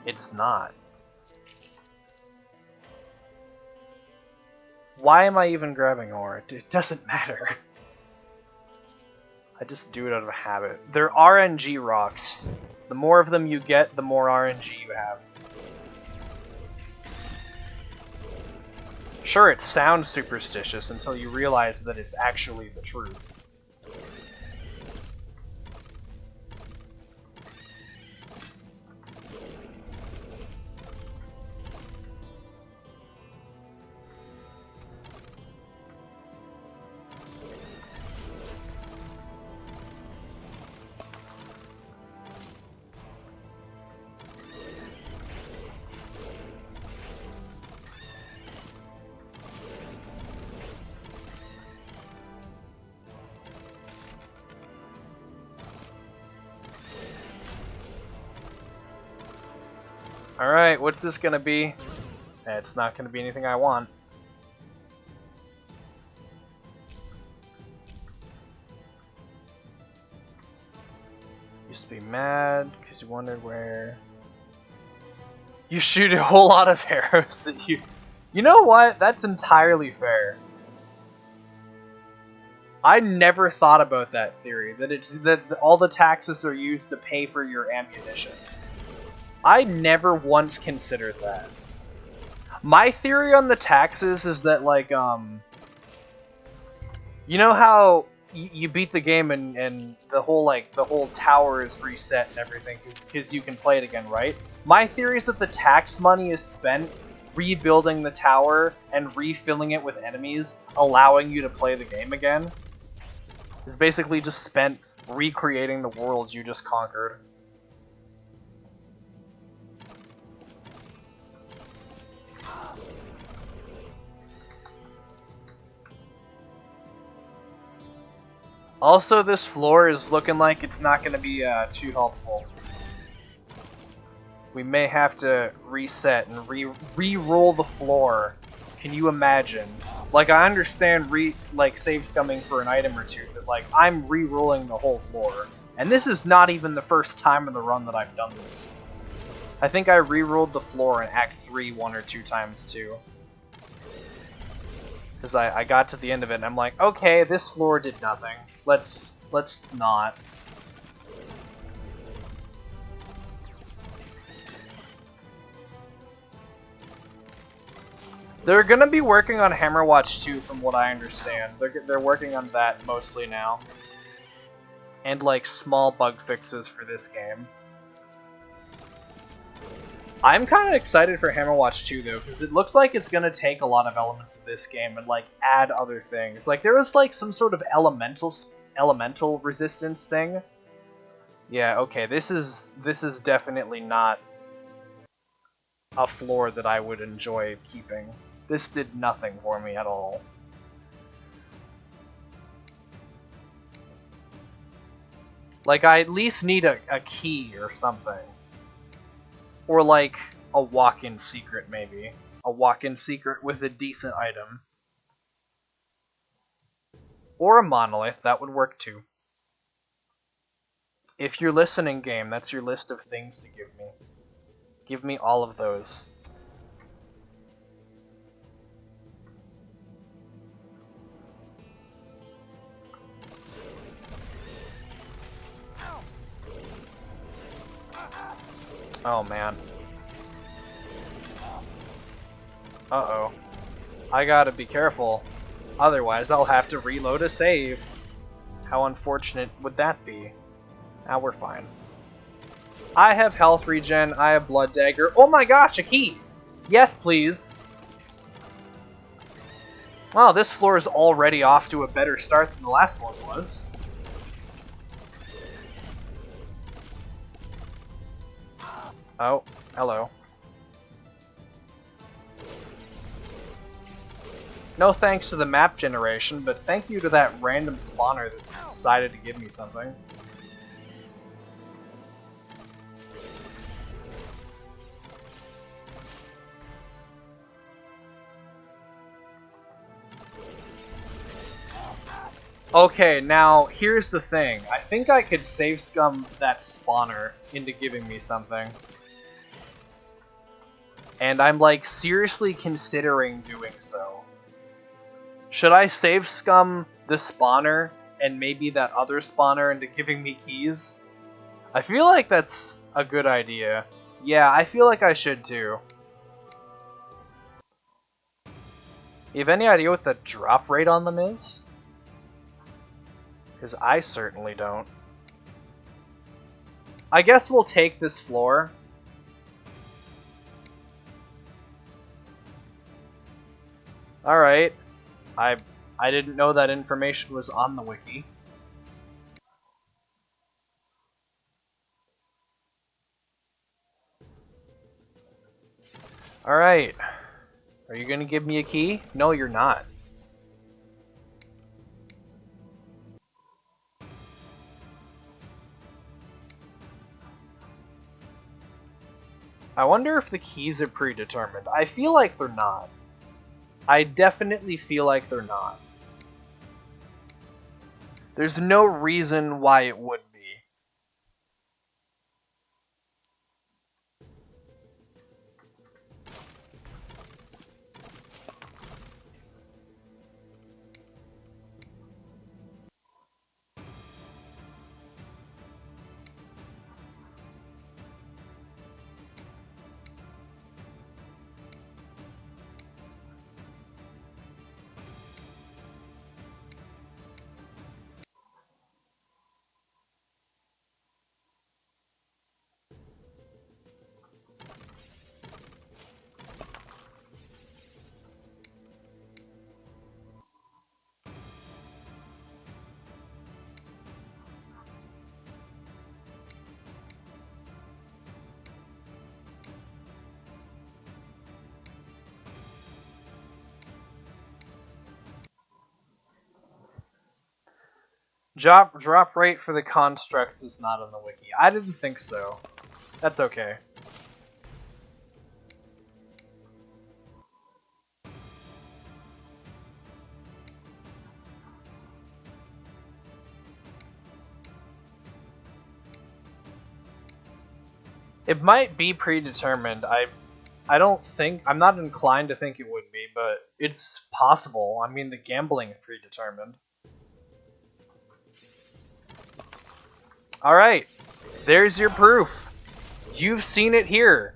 It's not. Why am I even grabbing ore? It doesn't matter. I just do it out of habit. They're RNG rocks. The more of them you get, the more RNG you have. Sure, it sounds superstitious until you realize that it's actually the truth. Alright, what's this gonna be? It's not gonna be anything I want. Used to be mad because you wondered where... You shoot a whole lot of arrows that you... You know what? That's entirely fair. I never thought about that theory, that all the taxes are used to pay for your ammunition. I never once considered that. My theory on the taxes is that, like, you know how you beat the game and the whole tower is reset and everything because you can play it again, right? My theory is that the tax money is spent rebuilding the tower and refilling it with enemies, allowing you to play the game again. It's basically just spent recreating the worlds you just conquered. Also, this floor is looking like it's not going to be too helpful. We may have to reset and re-roll the floor. Can you imagine? Like, I understand save scumming for an item or two, but like, I'm re-rolling the whole floor. And this is not even the first time in the run that I've done this. I think I re-rolled the floor in Act 3 1 or 2 times too. Because I got to the end of it and I'm like, okay, this floor did nothing. Let's not. They're gonna be working on Hammerwatch 2 from what I understand. They're working on that mostly now. And like small bug fixes for this game. I'm kind of excited for Hammerwatch 2 though, because it looks like it's gonna take a lot of elements of this game and like add other things. Like there was like some sort of elemental resistance thing. Yeah, okay, this is definitely not a floor that I would enjoy keeping. This did nothing for me at all. Like, I at least need a key or something. Or like, a walk-in secret, maybe. A walk-in secret with a decent item. Or a monolith, that would work too. If you're listening, game, that's your list of things to give me. Give me all of those. Oh man. Uh-oh. I gotta be careful. Otherwise I'll have to reload a save. How unfortunate would that be? Now we're fine. I have health regen, I have blood dagger. Oh my gosh, a key! Yes, please. Wow, this floor is already off to a better start than the last one was. Oh, hello. No thanks to the map generation, but thank you to that random spawner that decided to give me something. Okay, now, here's the thing. I think I could save scum that spawner into giving me something. And I'm, like, seriously considering doing so. Should I save scum the spawner and maybe that other spawner into giving me keys? I feel like that's a good idea. Yeah, I feel like I should too. You have any idea what the drop rate on them is? Because I certainly don't. I guess we'll take this floor. Alright. I didn't know that information was on the wiki. Alright. Are you gonna give me a key? No, you're not. I wonder if the keys are predetermined. I feel like they're not. I definitely feel like they're not. There's no reason why it would be. Drop rate for the constructs is not on the wiki. I didn't think so. That's okay. It might be predetermined. I don't think, I'm not inclined to think it would be, but it's possible. I mean, the gambling is predetermined. Alright, there's your proof. You've seen it here.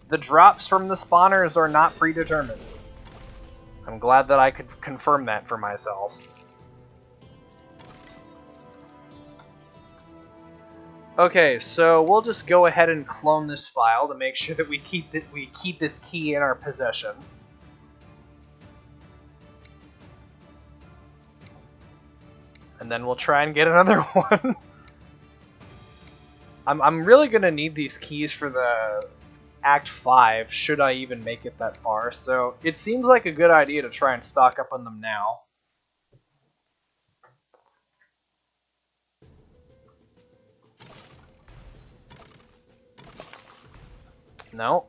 The drops from the spawners are not predetermined. I'm glad that I could confirm that for myself. Okay, so we'll just go ahead and clone this file to make sure that we keep this key in our possession. And then we'll try and get another one. I'm really gonna need these keys for the Act 5, should I even make it that far, so it seems like a good idea to try and stock up on them now. No.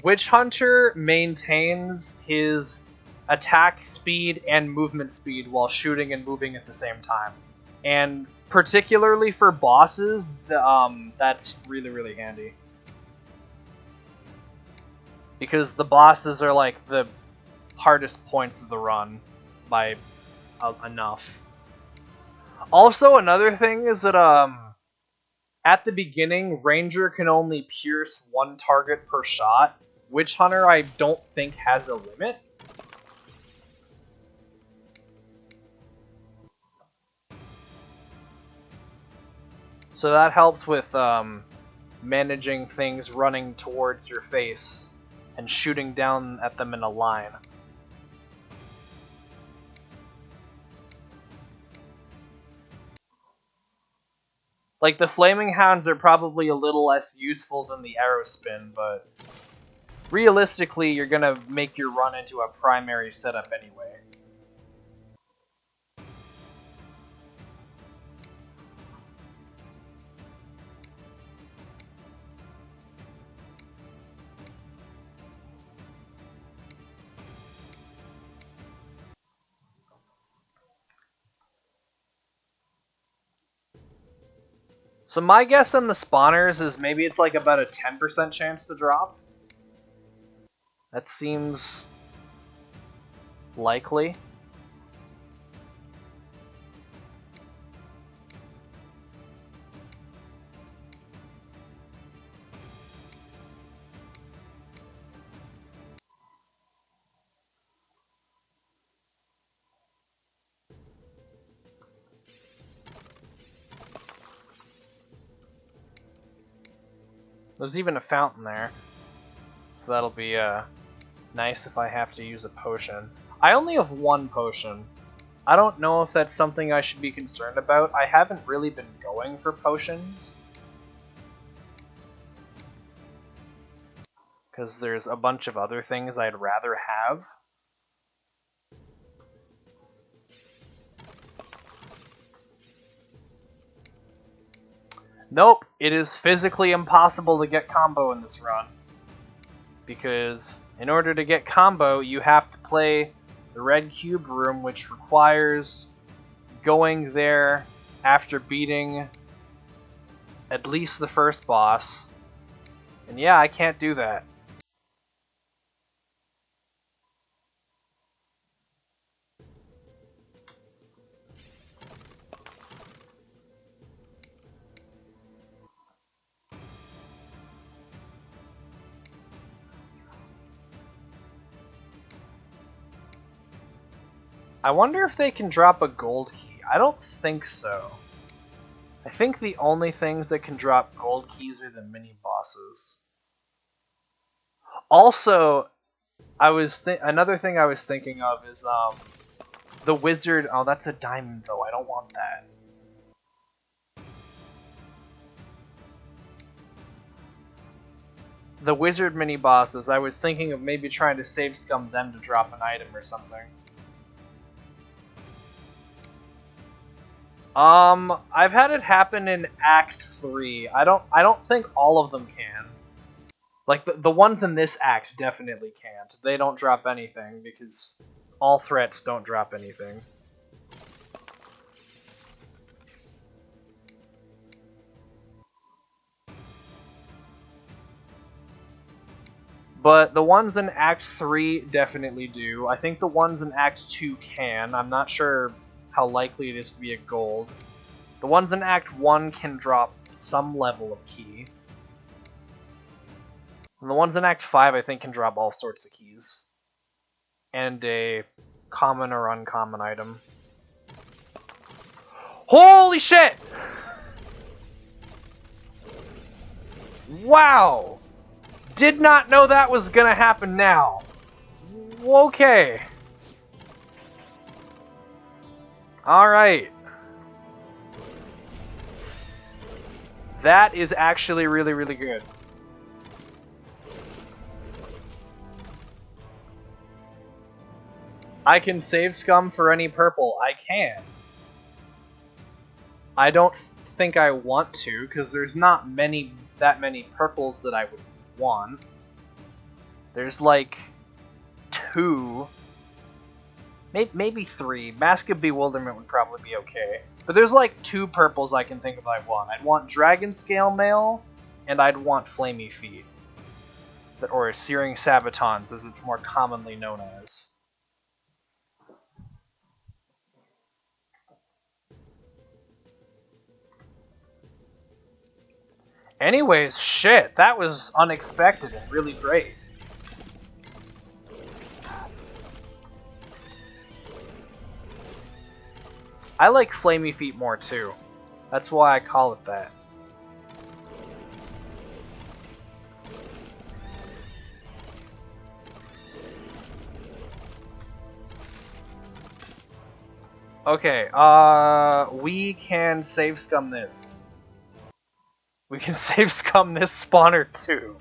Witch Hunter maintains his attack speed and movement speed while shooting and moving at the same time. And particularly for bosses, that's really, really handy. Because the bosses are like the hardest points of the run by enough. Also, another thing is that at the beginning, Ranger can only pierce one target per shot. Witch Hunter, I don't think, has a limit. So that helps with managing things running towards your face and shooting down at them in a line. Like, the Flaming Hounds are probably a little less useful than the Arrow Spin, but realistically, you're gonna make your run into a primary setup anyway. So my guess on the spawners is maybe it's like about a 10% chance to drop. That seems likely. There's even a fountain there, so that'll be nice if I have to use a potion. I only have one potion. I don't know if that's something I should be concerned about. I haven't really been going for potions, because there's a bunch of other things I'd rather have. Nope, it is physically impossible to get combo in this run. Because in order to get combo, you have to play the red cube room, which requires going there after beating at least the first boss. And yeah, I can't do that. I wonder if they can drop a gold key. I don't think so. I think the only things that can drop gold keys are the mini bosses. Also, another thing I was thinking of is the wizard. Oh, that's a diamond though. I don't want that. The wizard mini bosses. I was thinking of maybe trying to save scum them to drop an item or something. I've had it happen in Act 3. I don't think all of them can. Like, the ones in this act definitely can't. They don't drop anything, because all threats don't drop anything. But the ones in Act 3 definitely do. I think the ones in Act 2 can. I'm not sure how likely it is to be a gold. The ones in Act 1 can drop some level of key. And the ones in Act 5 I think can drop all sorts of keys. And a common or uncommon item. Holy shit! Wow! Did not know that was gonna happen now. Okay. Alright. That is actually really, really good. I can save scum for any purple. I can. I don't think I want to, because there's not that many purples that I would want. There's like 2, maybe 3. Mask of Bewilderment would probably be okay. But there's like 2 purples I can think of I want. I'd want Dragon Scale Mail, and I'd want Flamey Feet. Or Searing Sabatons, as it's more commonly known as. Anyways, shit, that was unexpected and really great. I like Flamey Feet more too. That's why I call it that. Okay, we can save scum this. We can save scum this spawner too.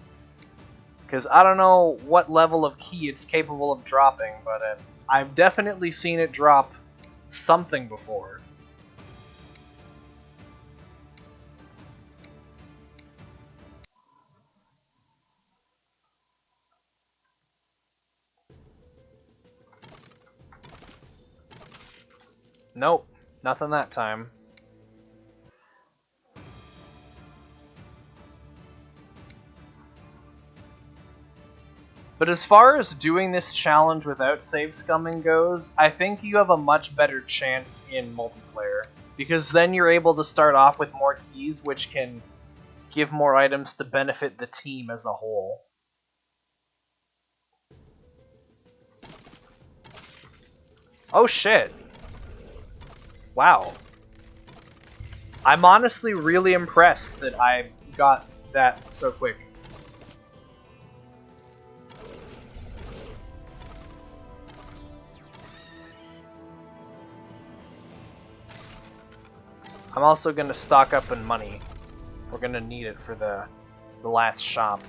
Because I don't know what level of key it's capable of dropping, but I've definitely seen it drop something before. Nope, nothing that time. But as far as doing this challenge without save scumming goes, I think you have a much better chance in multiplayer. Because then you're able to start off with more keys, which can give more items to benefit the team as a whole. Oh shit. Wow. I'm honestly really impressed that I got that so quick. I'm also going to stock up in money. We're going to need it for the last shop.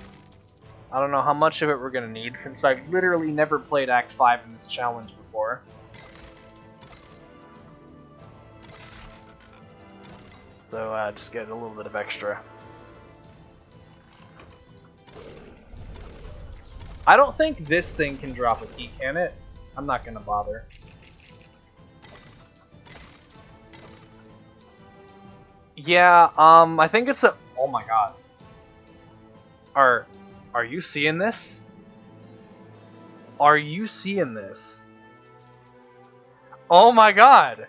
I don't know how much of it we're going to need, since I've literally never played Act 5 in this challenge before. So just get a little bit of extra. I don't think this thing can drop a key, can it? I'm not going to bother. Yeah, I think it's a... Oh my god. Are you seeing this? Are you seeing this? Oh my god!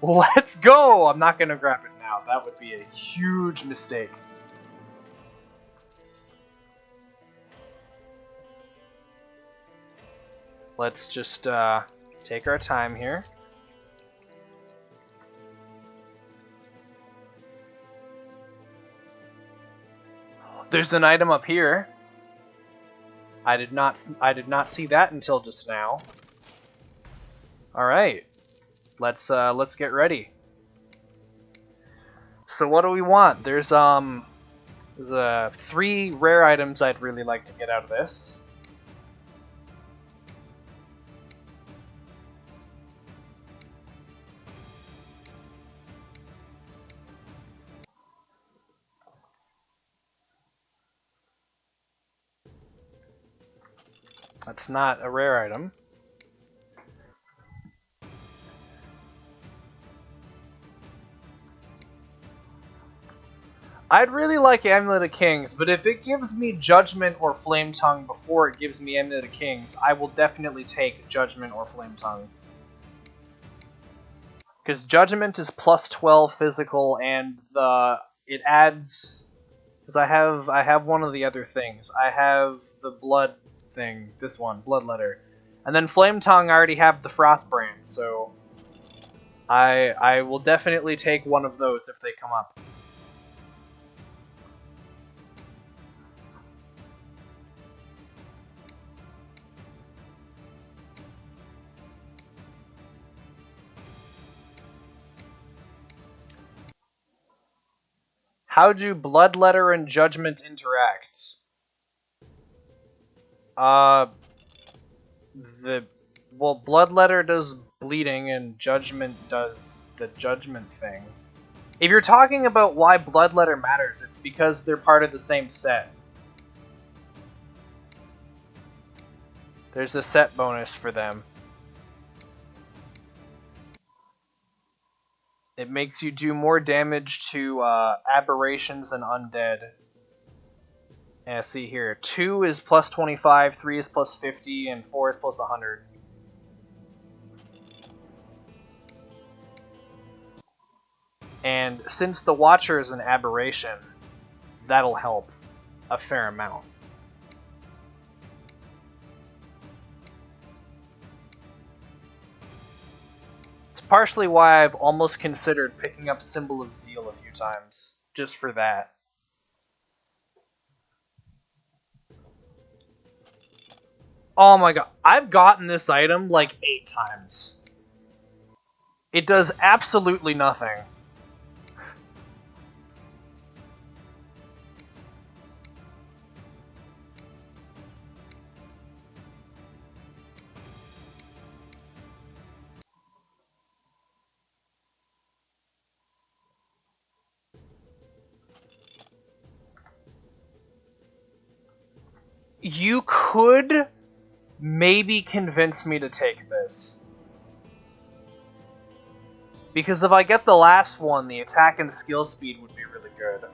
Let's go! I'm not gonna grab it now. That would be a huge mistake. Let's just take our time here. There's an item up here. I did not see that until just now. All right, let's get ready. So what do we want? There's 3 rare items I'd really like to get out of this. That's not a rare item. I'd really like Amulet of Kings, but if it gives me Judgment or Flame Tongue before it gives me Amulet of Kings, I will definitely take Judgment or Flame Tongue. Because Judgment is plus 12 physical, and it adds Because I have one of the other things. I have the blood thing, this one, Bloodletter. And then Flame Tongue I already have the Frostbrand, so I will definitely take one of those if they come up. How do Bloodletter and Judgment interact? Well, Bloodletter does bleeding and Judgment does the Judgment thing. If you're talking about why Bloodletter matters, it's because they're part of the same set. There's a set bonus for them. It makes you do more damage to aberrations and undead. Yeah, see here. 2 is plus 25, 3 is plus 50, and 4 is plus 100. And since the Watcher is an aberration, that'll help a fair amount. It's partially why I've almost considered picking up Symbol of Zeal a few times, just for that. Oh my god, I've gotten this item like 8 times. It does absolutely nothing. You could maybe convince me to take this. Because if I get the last one, the attack and skill speed would be really good.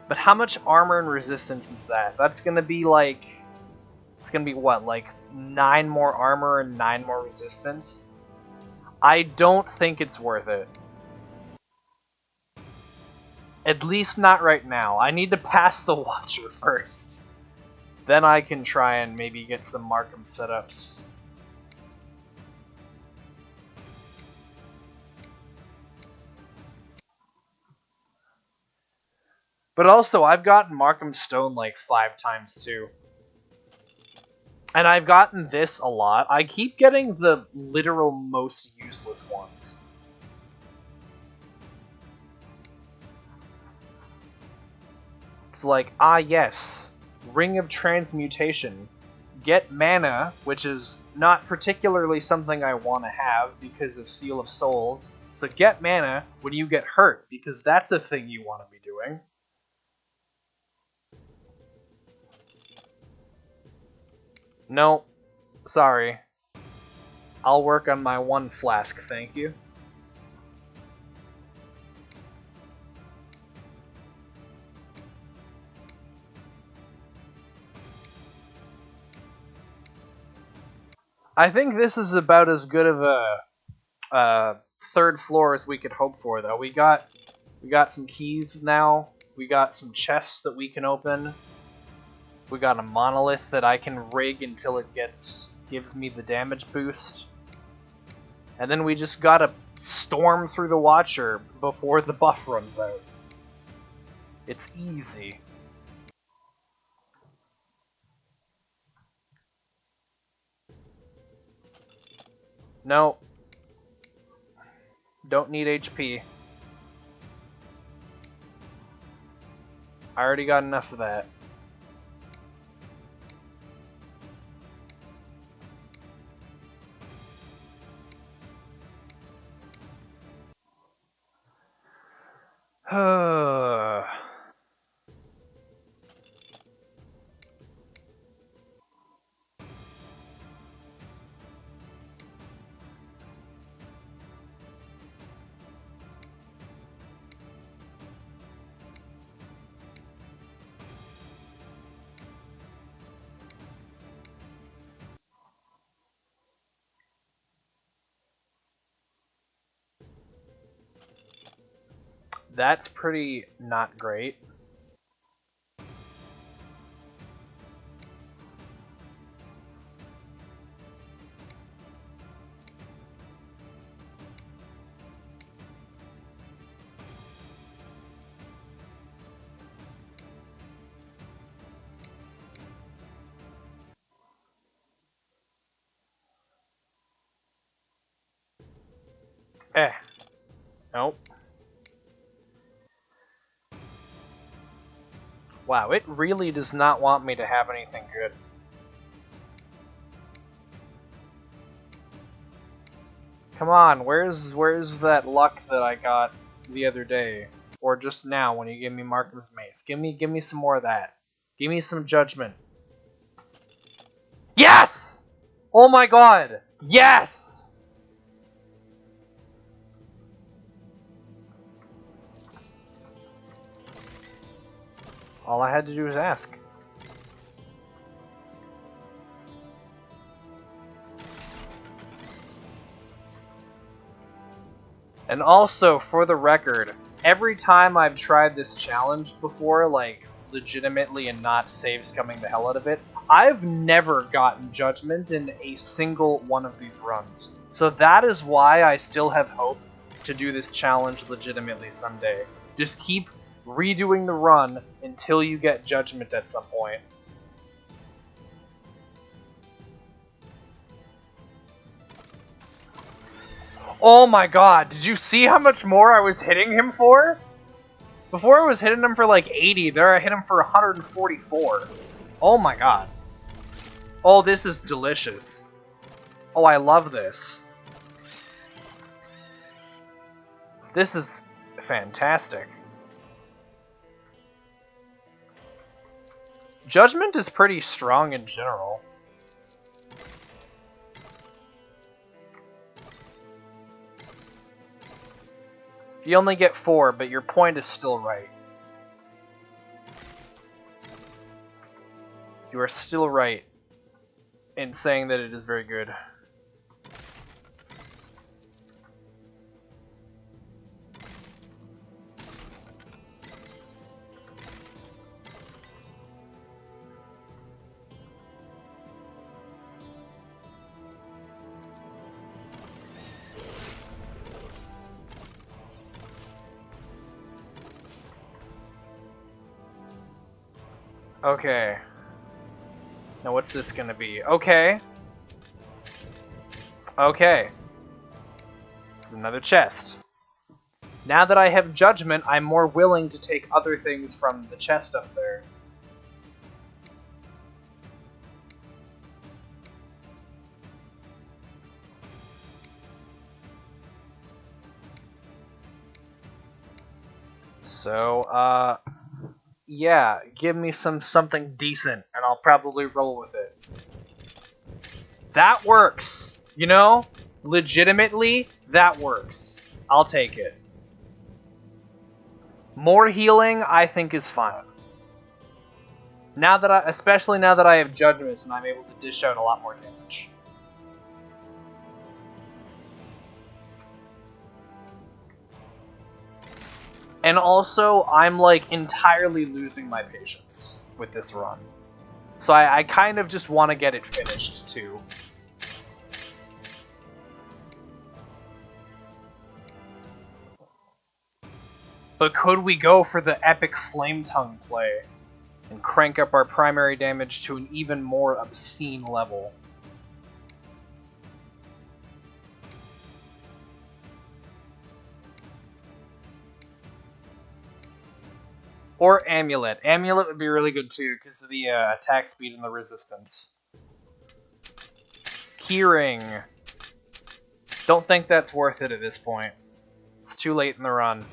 But how much armor and resistance is that? That's gonna be like... It's gonna be what, like 9 more armor and 9 more resistance? I don't think it's worth it. At least not right now. I need to pass the Watcher first. Then I can try and maybe get some Markham setups. But also, I've gotten Markham Stone like 5 times too. And I've gotten this a lot. I keep getting the literal most useless ones. It's like, ah yes, Ring of Transmutation. Get mana, which is not particularly something I want to have because of Seal of Souls. So get mana when you get hurt, because that's a thing you want to be doing. No, sorry. I'll work on my 1 flask, thank you. I think this is about as good of a third floor as we could hope for, though. We got some keys now. We got some chests that we can open. We got a monolith that I can rig until it gives me the damage boost. And then we just gotta storm through the Watcher before the buff runs out. It's easy. No. Don't need HP. I already got enough of that. That's pretty not great. Nope. Wow, it really does not want me to have anything good. Come on, where's that luck that I got the other day? Or just now when you give me Markham's Mace? Give me some more of that. Give me some judgment. Yes! Oh my god! Yes! All I had to do was ask. And also, for the record, every time I've tried this challenge before, like, legitimately and not save-scumming the hell out of it, I've never gotten judgment in a single one of these runs. So that is why I still have hope to do this challenge legitimately someday. Just keep redoing the run until you get judgment at some point. Oh my god, did you see how much more I was hitting him for? Before I was hitting him for like 80, there I hit him for 144. Oh my god. Oh, this is delicious. Oh, I love this. This is fantastic. Judgment is pretty strong in general. You only get 4, but your point is still right. You are still right in saying that it is very good. Okay. Now what's this gonna be? Okay. Okay. Another chest. Now that I have judgment, I'm more willing to take other things from the chest up there. So, yeah, give me something decent, and I'll probably roll with it. That works! You know? Legitimately, that works. I'll take it. More healing, I think, is fine. Now that especially now that I have judgments and I'm able to dish out a lot more damage. And also, I'm like entirely losing my patience with this run. So I kind of just want to get it finished too. But could we go for the epic Flame Tongue play and crank up our primary damage to an even more obscene level? Or Amulet. Amulet would be really good too, because of the attack speed and the resistance. Keyring. Don't think that's worth it at this point. It's too late in the run.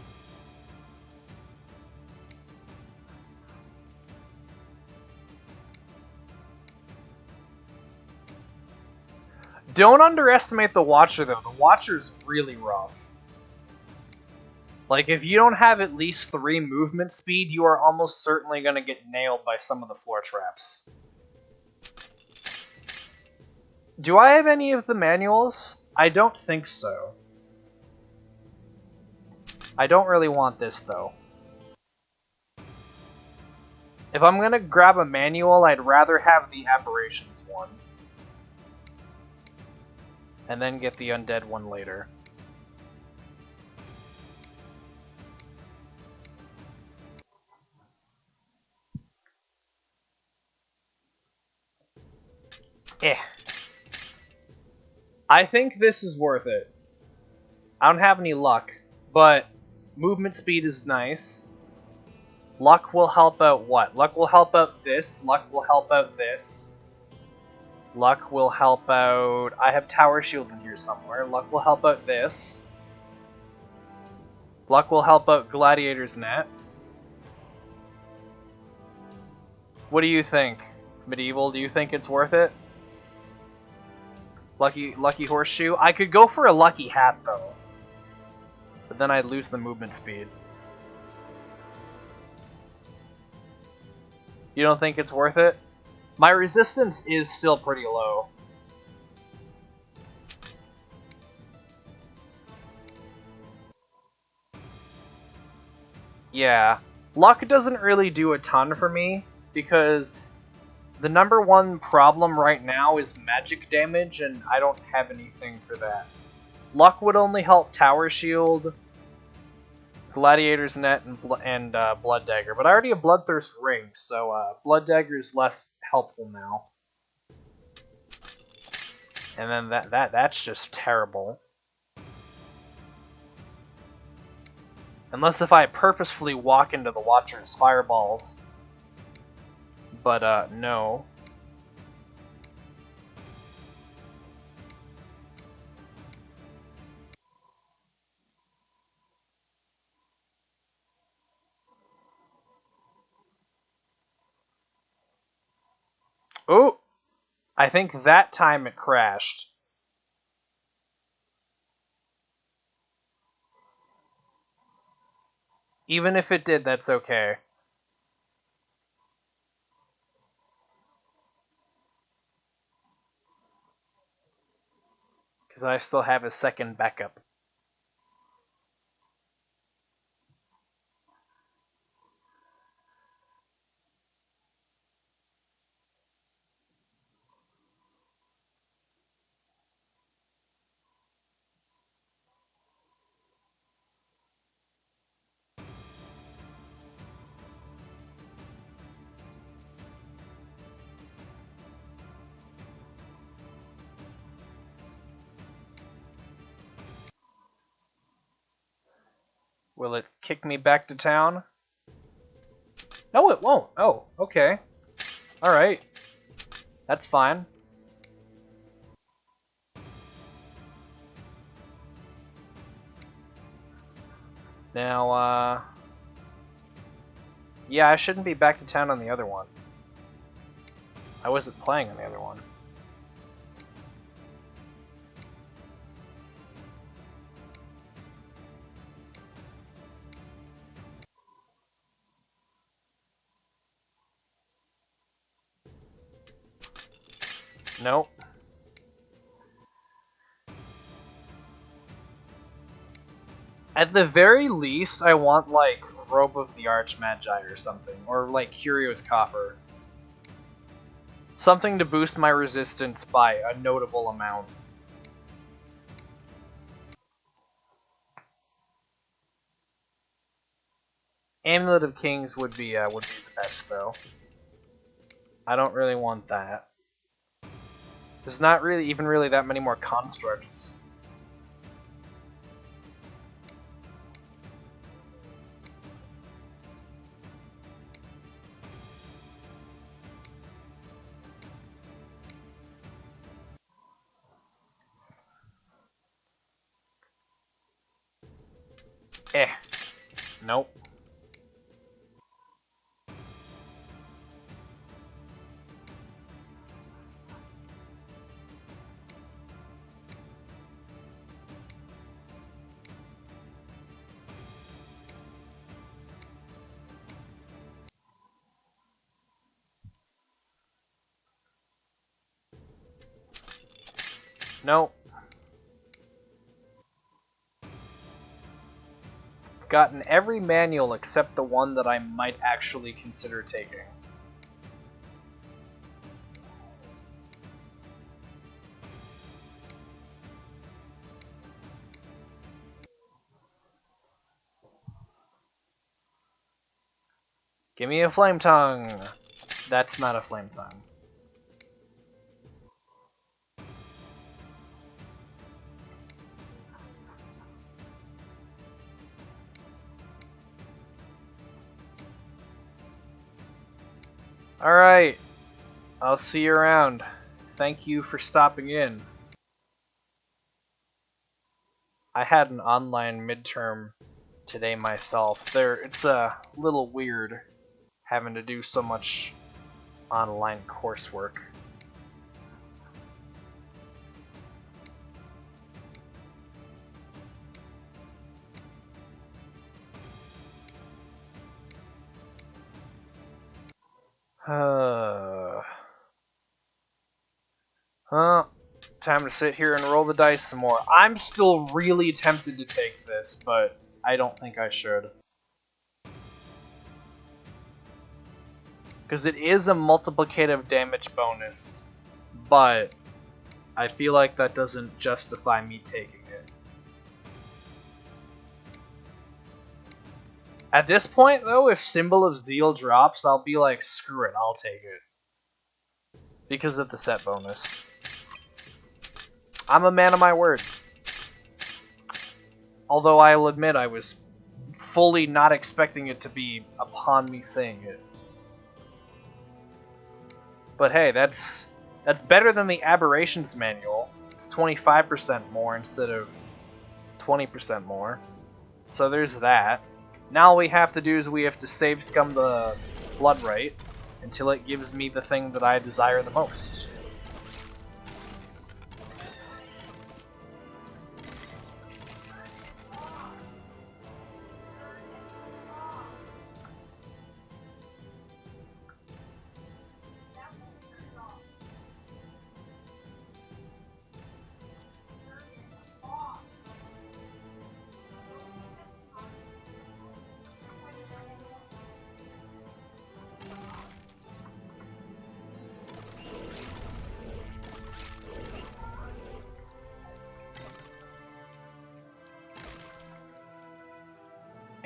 Don't underestimate the Watcher, though. The Watcher's really rough. Like, if you don't have at least 3 movement speed, you are almost certainly going to get nailed by some of the floor traps. Do I have any of the manuals? I don't think so. I don't really want this, though. If I'm gonna grab a manual, I'd rather have the Aberrations one. And then get the Undead one later. Eh. I think this is worth it. I don't have any luck, but movement speed is nice. Luck will help out what? Luck will help out this. Luck will help out this. Luck will help out... I have Tower Shield in here somewhere. Luck will help out this. Luck will help out Gladiator's Net. What do you think, Medieval? Do you think it's worth it? Lucky Horseshoe? I could go for a Lucky Hat, though. But then I'd lose the movement speed. You don't think it's worth it? My resistance is still pretty low. Yeah. Luck doesn't really do a ton for me, because the number one problem right now is magic damage, and I don't have anything for that. Luck would only help Tower Shield, Gladiator's Net, and Blood Dagger, but I already have Bloodthirst Ring, so Blood Dagger is less helpful now. And then that's just terrible. Unless if I purposefully walk into the Watcher's Fireballs. But, no. Oh! I think that time it crashed. Even if it did, that's okay. Because I still have a second backup. Will it kick me back to town? No, it won't. Oh, okay. Alright. That's fine. Now, yeah, I shouldn't be back to town on the other one. I wasn't playing on the other one. Nope. At the very least, I want, like, Robe of the Archmagi or something. Or, like, Curio's Coffer. Something to boost my resistance by a notable amount. Amulet of Kings would be the best, though. I don't really want that. There's not really even really that many more constructs. Eh. Nope. Nope. gotten every manual except the one that I might actually consider taking. Give me a flame tongue! That's not a flame tongue. Alright, I'll see you around. Thank you for stopping in. I had an online midterm today myself. It's a little weird having to do so much online coursework. Time to sit here and roll the dice some more. I'm still really tempted to take this, but I don't think I should. Because it is a multiplicative damage bonus, but I feel like that doesn't justify me taking it. At this point, though, if Symbol of Zeal drops, I'll be like, screw it, I'll take it. Because of the set bonus. I'm a man of my word. Although I'll admit I was fully not expecting it to be upon me saying it. But hey, that's better than the Aberrations manual. It's 25% more instead of 20% more. So there's that. Now all we have to do is we have to save scum the blood rite until it gives me the thing that I desire the most.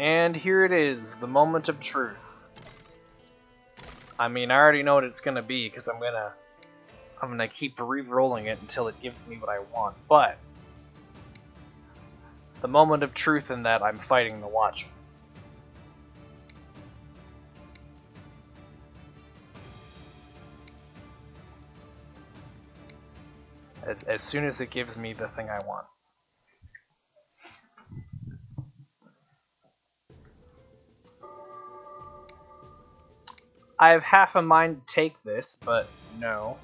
And here it is, the moment of truth. I mean, I already know what it's gonna be because I'm gonna keep re-rolling it until it gives me what I want. But the moment of truth in that I'm fighting the Watchman. As soon as it gives me the thing I want. I have half a mind to take this, but no.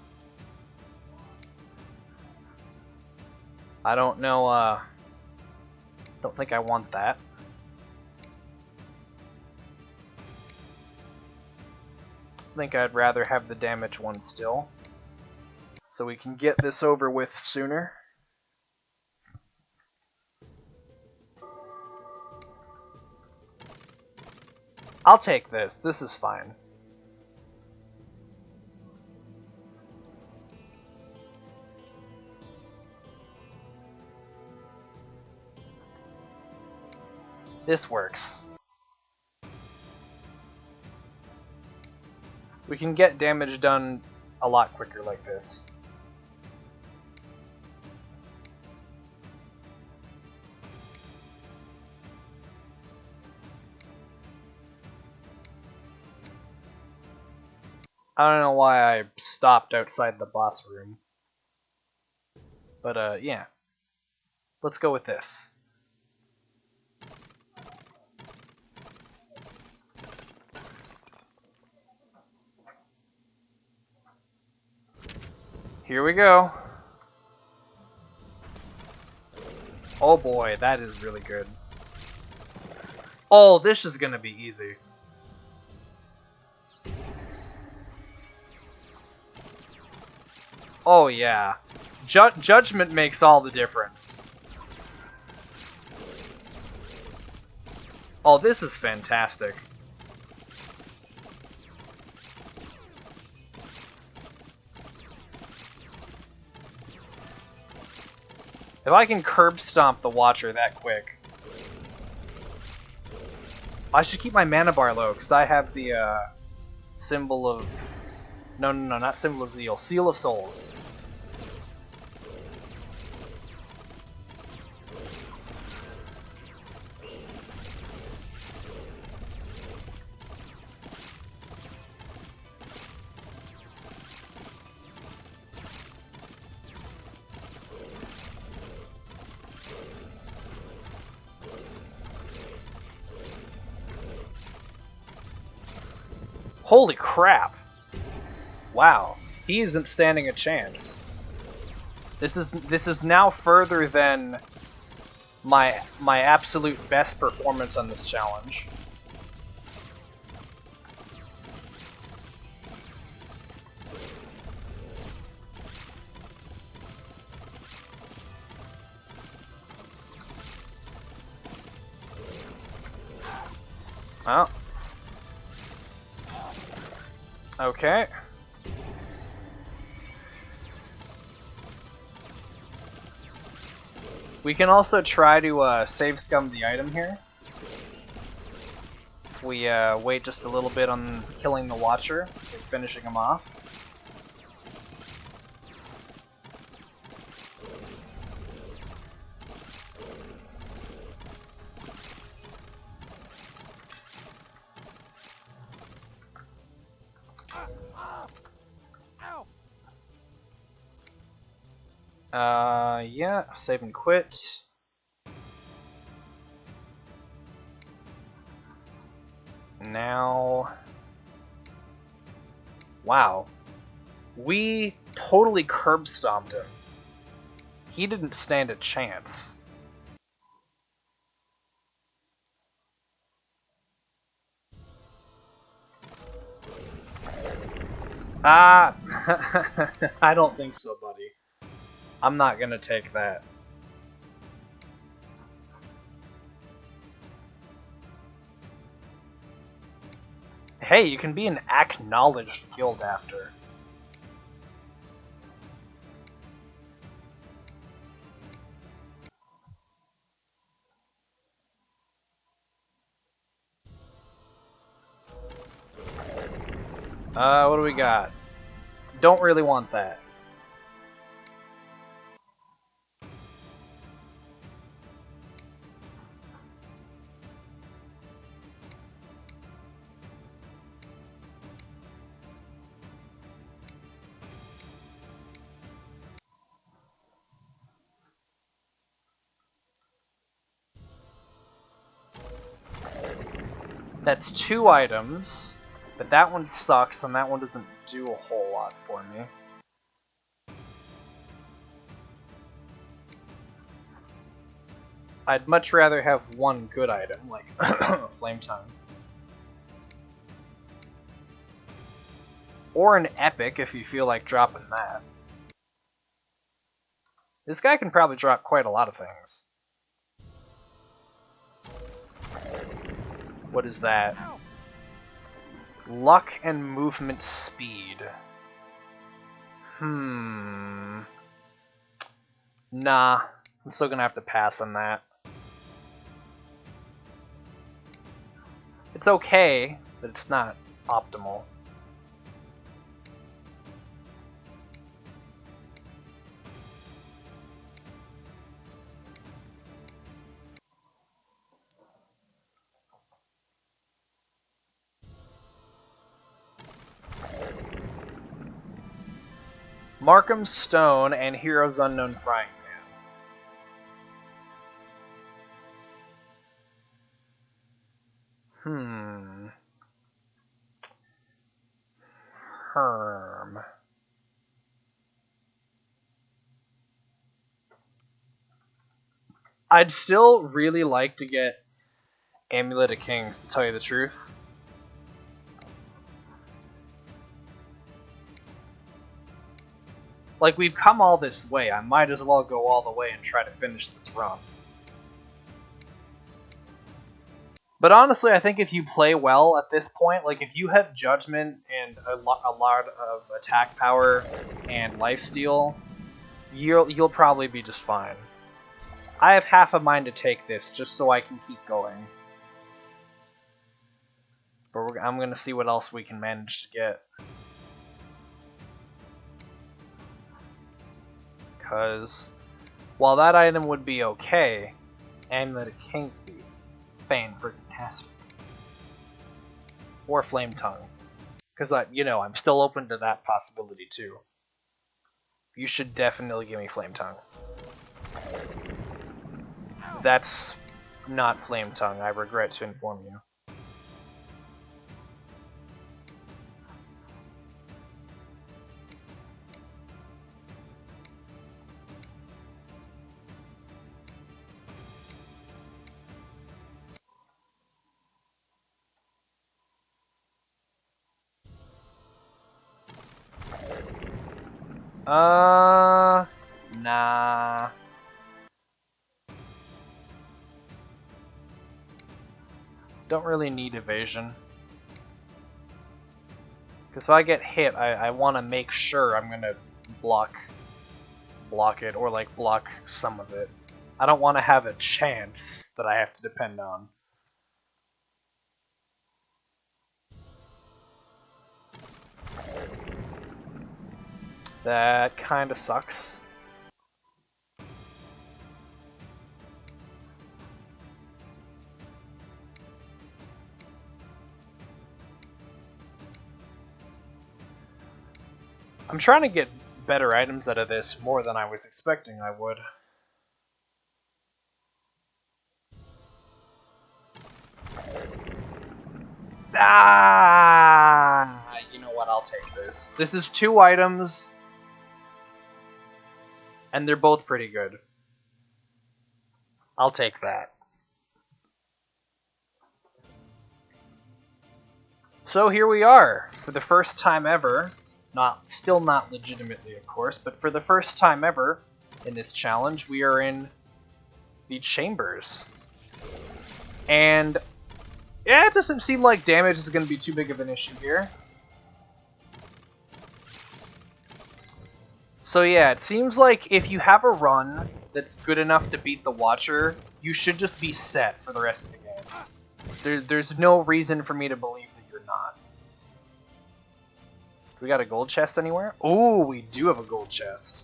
I don't know, don't think I want that. I think I'd rather have the damage one still. So we can get this over with sooner. I'll take this. This is fine. This works. We can get damage done a lot quicker like this. I don't know why I stopped outside the boss room. But, yeah. Let's go with this. Here we go. Oh boy, that is really good. Oh, this is gonna be easy. Oh yeah. Judgment makes all the difference. Oh, this is fantastic. If I can curb stomp the Watcher that quick. I should keep my mana bar low, because I have the symbol of... No, not symbol of zeal. Seal of souls. Holy crap! Wow, he isn't standing a chance. This is now further than my absolute best performance on this challenge. Well. Okay. We can also try to save scum the item here. We wait just a little bit on killing the Watcher, finishing him off. Yeah, save and quit. Now... Wow. We totally curb stomped him. He didn't stand a chance. Ah! I don't think so, buddy. I'm not gonna take that. Hey, you can be an acknowledged guild after. What do we got? Don't really want that. That's 2 items, but that one sucks and that one doesn't do a whole lot for me. I'd much rather have one good item, like Flame Tongue. Or an epic if you feel like dropping that. This guy can probably drop quite a lot of things. What is that? Luck and movement speed. Nah. I'm still gonna have to pass on that. It's okay, but it's not optimal. Markham's Stone and Heroes Unknown Frying Pan. Herm. I'd still really like to get Amulet of Kings, to tell you the truth. Like, we've come all this way, I might as well go all the way and try to finish this run. But honestly, I think if you play well at this point, like if you have judgment and a lot of attack power and lifesteal, you'll probably be just fine. I have half a mind to take this just so I can keep going. But I'm gonna see what else we can manage to get. Because while that item would be okay, Amulet of Kingsby, Fane for Catastrophe, or Flame Tongue, because I'm still open to that possibility too. You should definitely give me Flame Tongue. That's not Flame Tongue, I regret to inform you. Nah. Don't really need evasion. Because if I get hit, I want to make sure I'm gonna block it, or like block some of it. I don't want to have a chance that I have to depend on. That kinda sucks. I'm trying to get better items out of this more than I was expecting I would. You know what, I'll take this. This is 2 items, and they're both pretty good. I'll take that. So here we are, for the first time ever, still not legitimately of course, but for the first time ever in this challenge, we are in the chambers. And yeah, it doesn't seem like damage is going to be too big of an issue here. So yeah, it seems like if you have a run that's good enough to beat the Watcher, you should just be set for the rest of the game. There's no reason for me to believe that you're not. We got a gold chest anywhere? Oh, we do have a gold chest.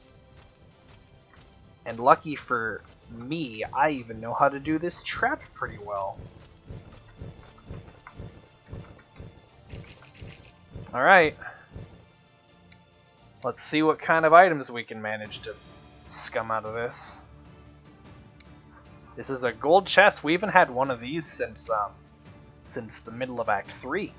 And lucky for me, I even know how to do this trap pretty well. Alright. Let's see what kind of items we can manage to scum out of this. This is a gold chest. We haven't had one of these since the middle of Act 3.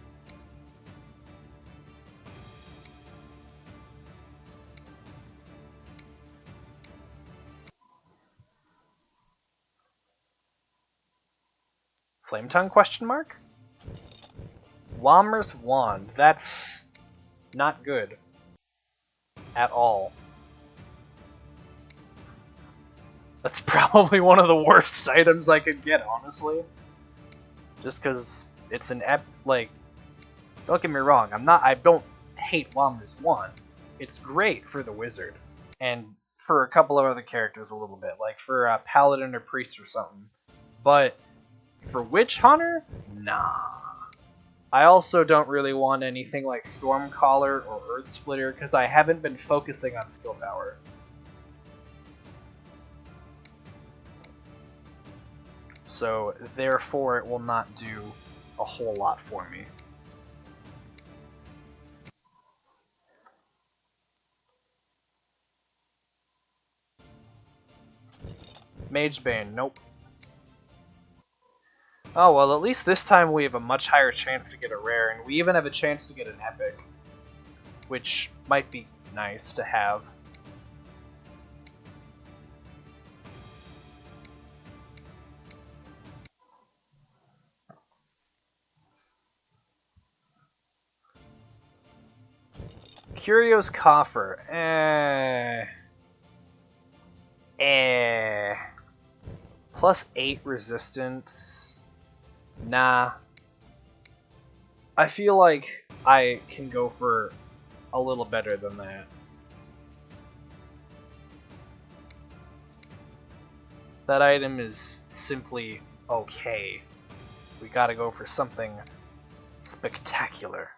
Flame Tongue question mark? Walmer's Wand. That's not good. At all. That's probably one of the worst items I could get, honestly. Just because it's an don't get me wrong, I don't hate Walmer's Wand. It's great for the wizard. And for a couple of other characters a little bit, like for a paladin or priest or something. But for Witch Hunter? Nah. I also don't really want anything like Stormcaller or Earth Splitter because I haven't been focusing on skill power. So therefore it will not do a whole lot for me. Magebane, nope. Oh, well, at least this time we have a much higher chance to get a rare, and we even have a chance to get an epic. Which might be nice to have. Curio's Coffer, Plus 8 resistance. Nah. I feel like I can go for a little better than that. That item is simply okay. We gotta go for something spectacular.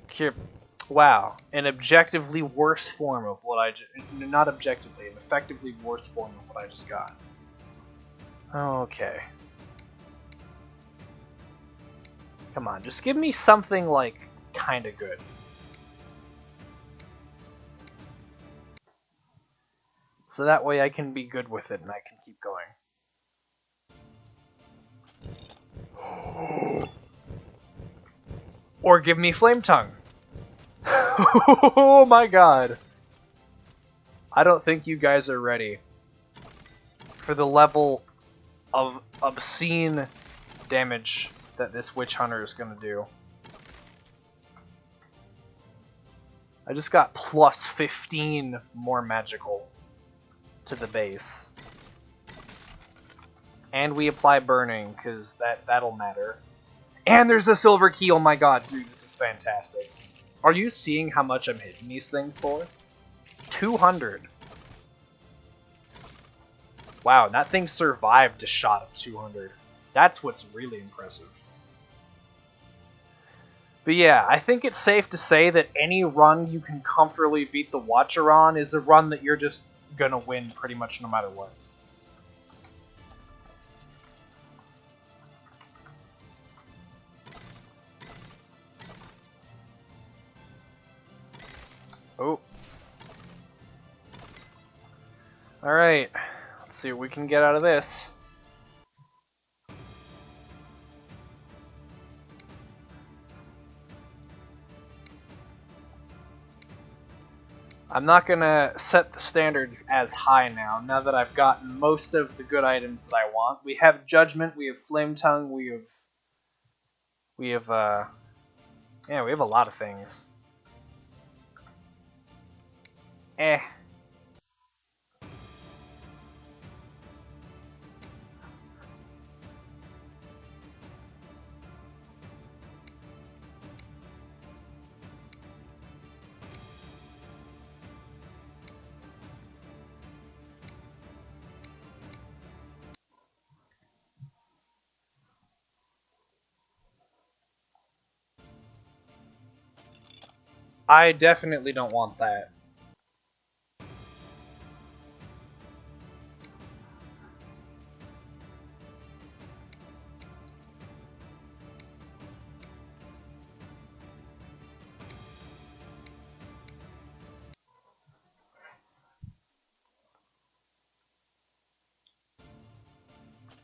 Here, wow, an objectively worse form of what I not objectively, an effectively worse form of what I just got. Okay. Come on, just give me something, like, kinda good. So that way I can be good with it and I can keep going. Or give me Flame Tongue. Oh my god. I don't think you guys are ready for the level of obscene damage that this Witch Hunter is gonna do. I just got plus 15 more magical to the base. And we apply burning, because that'll matter. And there's a silver key, oh my god, dude, this is fantastic. Are you seeing how much I'm hitting these things for? 200. Wow, that thing survived a shot of 200. That's what's really impressive. But yeah, I think it's safe to say that any run you can comfortably beat the Watcher on is a run that you're just gonna win pretty much no matter what. Oh. Alright, let's see what we can get out of this. I'm not gonna set the standards as high now that I've gotten most of the good items that I want. We have Judgment, we have Flame Tongue, we have yeah, we have a lot of things. Eh. I definitely don't want that.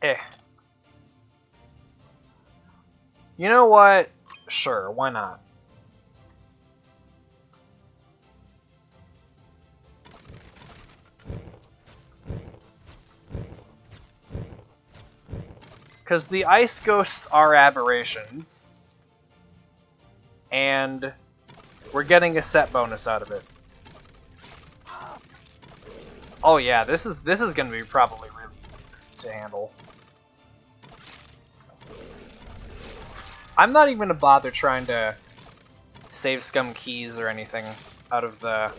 Eh. You know what? Sure, why not? Because the Ice Ghosts are aberrations, and we're getting a set bonus out of it. Oh yeah, this is gonna be probably really easy to handle. I'm not even gonna bother trying to save scum keys or anything out of the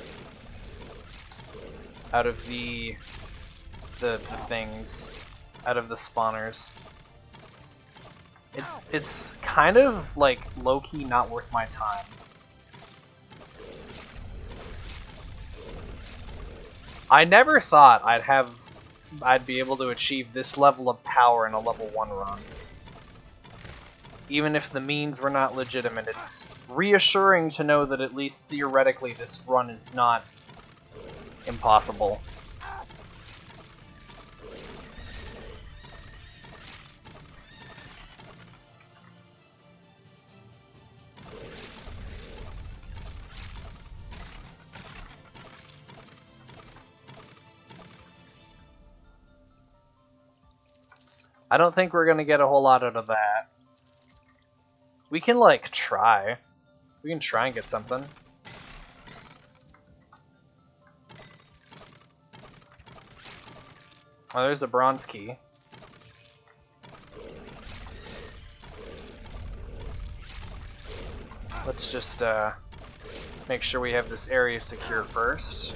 things, out of the spawners. It's kind of like low-key not worth my time. I never thought I'd be able to achieve this level of power in a level 1 run. Even if the means were not legitimate, it's reassuring to know that at least theoretically this run is not impossible. I don't think we're gonna get a whole lot out of that. We can, like, try. We can try and get something. Oh, there's a bronze key. Let's just make sure we have this area secure first.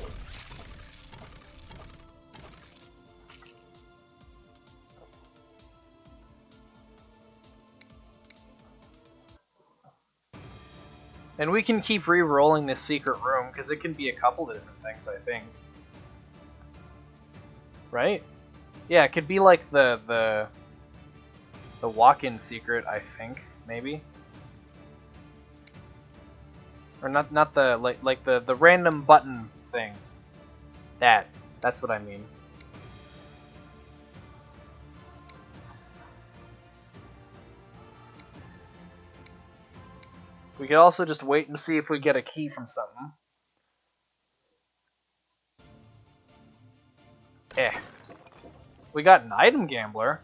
And we can keep re-rolling this secret room, because it can be a couple of different things, I think. Right? Yeah, it could be like the walk-in secret, I think, maybe. Or not the like the random button thing. That's what I mean. We could also just wait and see if we get a key from something. We got an item gambler.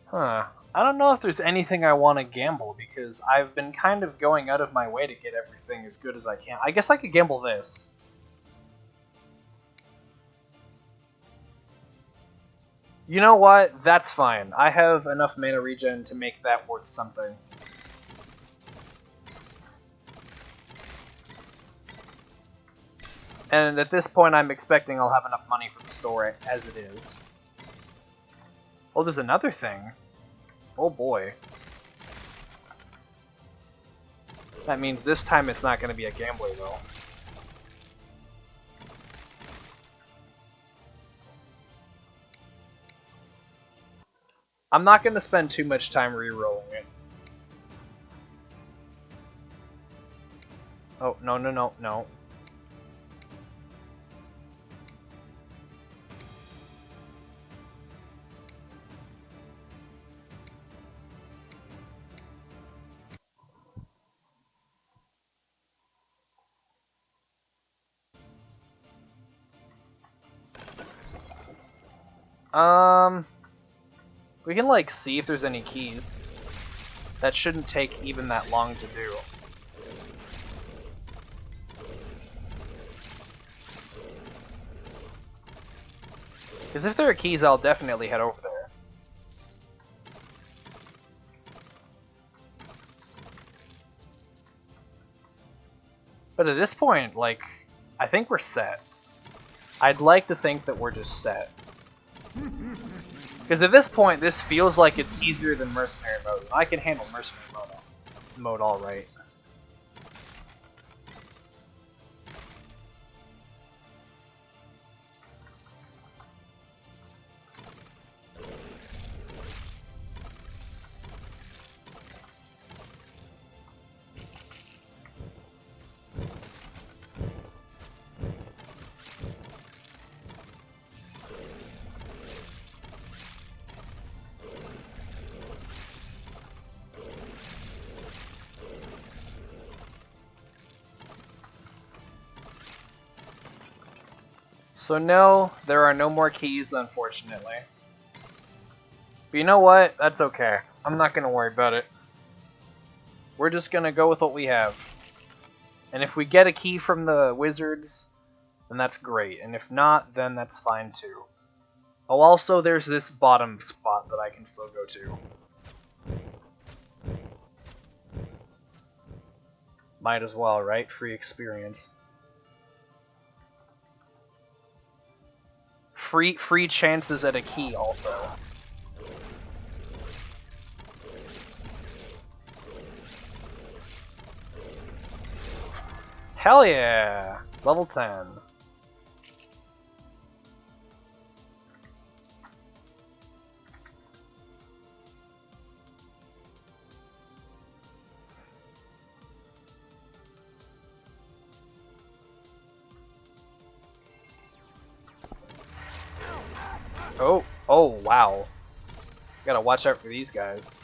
Huh. I don't know if there's anything I want to gamble, because I've been kind of going out of my way to get everything as good as I can. I guess I could gamble this. You know what? That's fine. I have enough mana regen to make that worth something. And at this point, I'm expecting I'll have enough money for the store as it is. Oh, there's another thing. Oh boy. That means this time it's not going to be a gambler, though. I'm not going to spend too much time re-rolling it. Oh, no, no, no, no. We can, like, see if there's any keys. That shouldn't take even that long to do. Because if there are keys, I'll definitely head over there. But at this point, like, I think we're set. I'd like to think that we're just set. Because at this point, this feels like it's easier than Mercenary mode. I can handle Mercenary mode alright. So no, there are no more keys, unfortunately. But you know what? That's okay. I'm not going to worry about it. We're just going to go with what we have. And if we get a key from the wizards, then that's great. And if not, then that's fine too. Oh, also there's this bottom spot that I can still go to. Might as well, right? Free experience. Free chances at a key also. Hell yeah! Level 10. Oh, wow. Gotta watch out for these guys.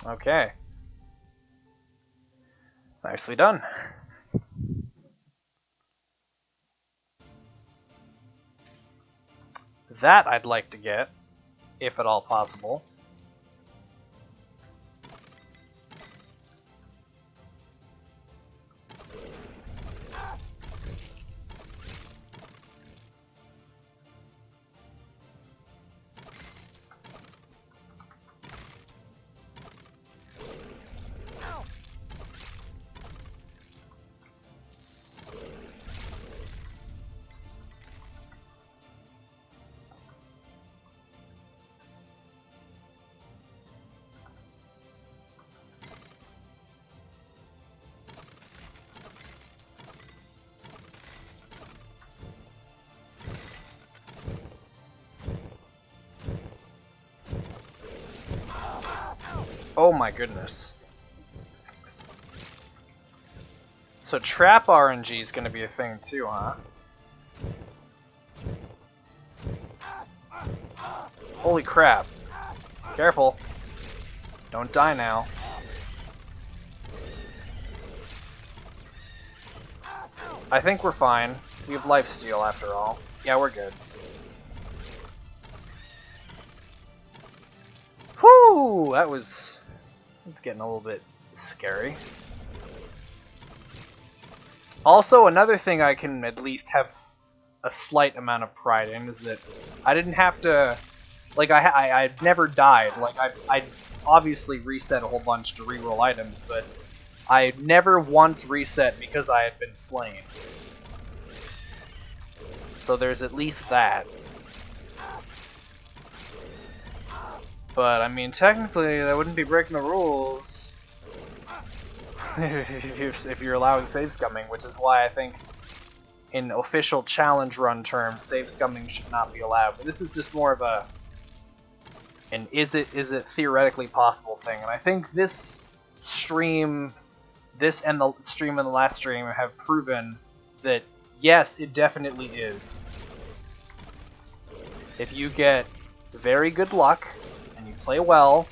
Okay. Nicely done. That I'd like to get, if at all possible. Oh my goodness. So trap RNG is going to be a thing too, huh? Holy crap. Careful. Don't die now. I think we're fine. We have lifesteal after all. Yeah, we're good. Whew! That was getting a little bit scary. Also, another thing I can at least have a slight amount of pride in is that I didn't have to, like, I've never died. Like, I obviously reset a whole bunch to reroll items, but I never once reset because I had been slain. So there's at least that. But, I mean, technically, that wouldn't be breaking the rules. If you're allowing save scumming, which is why I think in official challenge run terms, save scumming should not be allowed. But this is just more of an is it theoretically possible thing. And I think this stream, this and the stream and the last stream have proven that yes, it definitely is. If you get very good luck and you play well,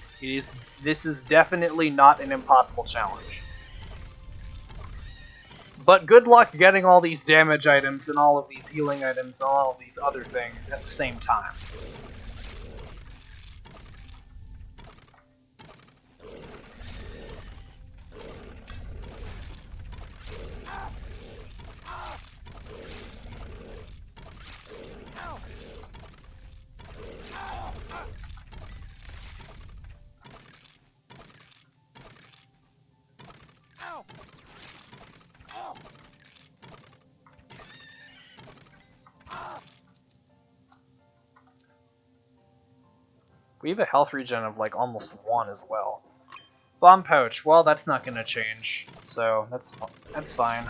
this is definitely not an impossible challenge. But good luck getting all these damage items and all of these healing items and all of these other things at the same time. We have a health regen of like almost 1 as well. Bomb pouch, well that's not gonna change, so that's fine.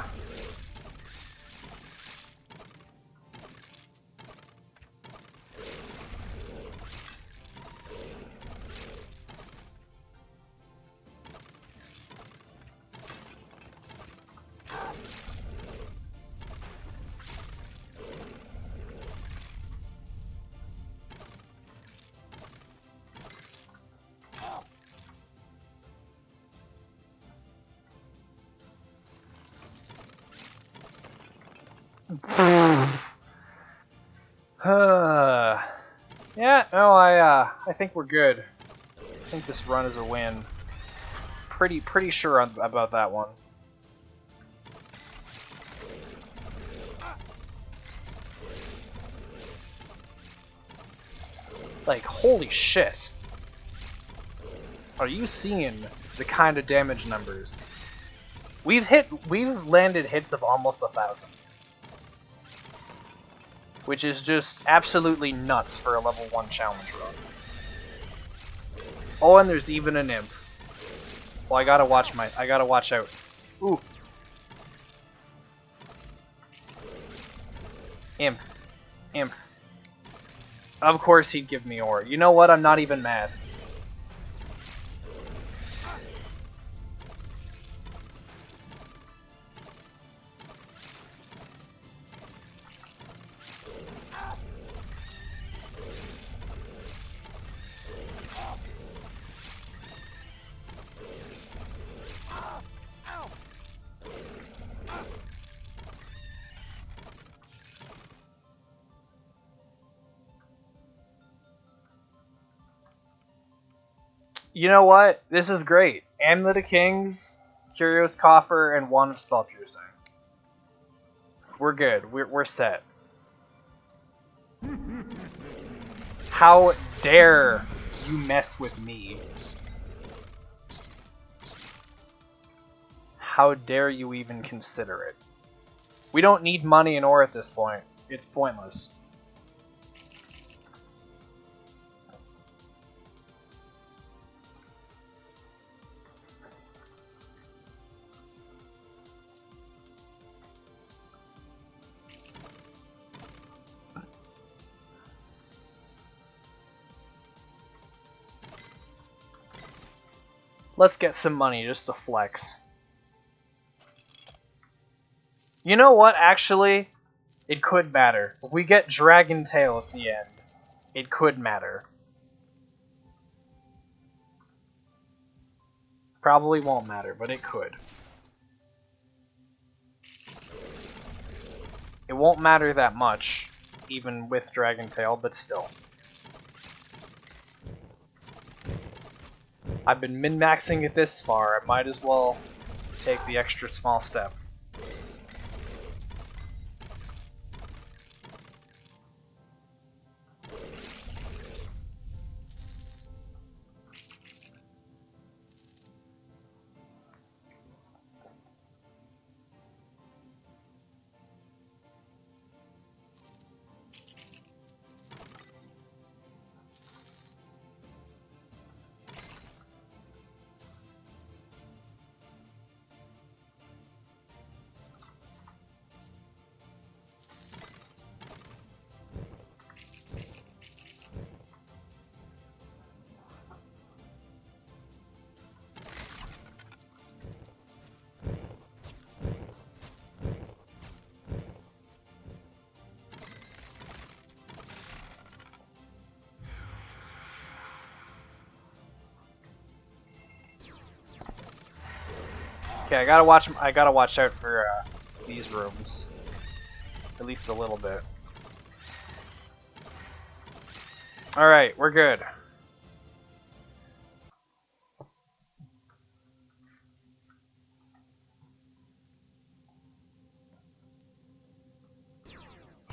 Yeah, no, I think we're good. I think this run is a win. Pretty sure about that one. Like, holy shit. Are you seeing the kind of damage numbers? We've landed hits of almost 1,000. Which is just absolutely nuts for a level 1 challenge run. Oh, and there's even an imp. Well, I gotta watch out. Ooh. Imp. Imp. Of course he'd give me ore. You know what? I'm not even mad. You know what? This is great. Amulet of Kings, Curious Coffer, and Wand of Spell Piercing. We're good. We're set. How dare you mess with me? How dare you even consider it? We don't need money and ore at this point. It's pointless. Let's get some money just to flex. You know what, actually? It could matter. If we get Dragon Tail at the end, it could matter. Probably won't matter, but it could. It won't matter that much, even with Dragon Tail, but still. I've been min-maxing it this far, I might as well take the extra small step. Okay, I gotta watch out for these rooms, at least a little bit. All right, we're good.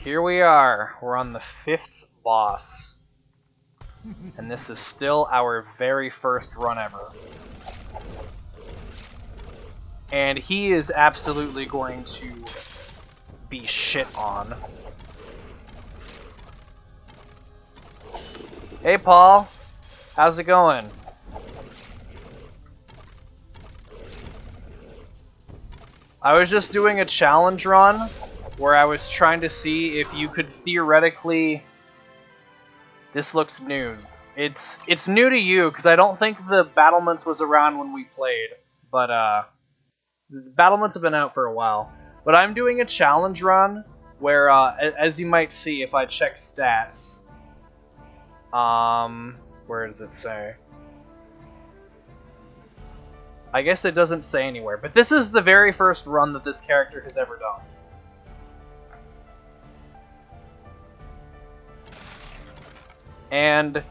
Here we are. We're on the 5th boss, and this is still our very first run ever. And he is absolutely going to be shit on. Hey Paul, how's it going? I was just doing a challenge run where I was trying to see if you could theoretically... This looks new. It's new to you because I don't think the Battlements was around when we played, but Battlements have been out for a while. But I'm doing a challenge run where, as you might see if I check stats, where does it say? I guess it doesn't say anywhere, but this is the very first run that this character has ever done. And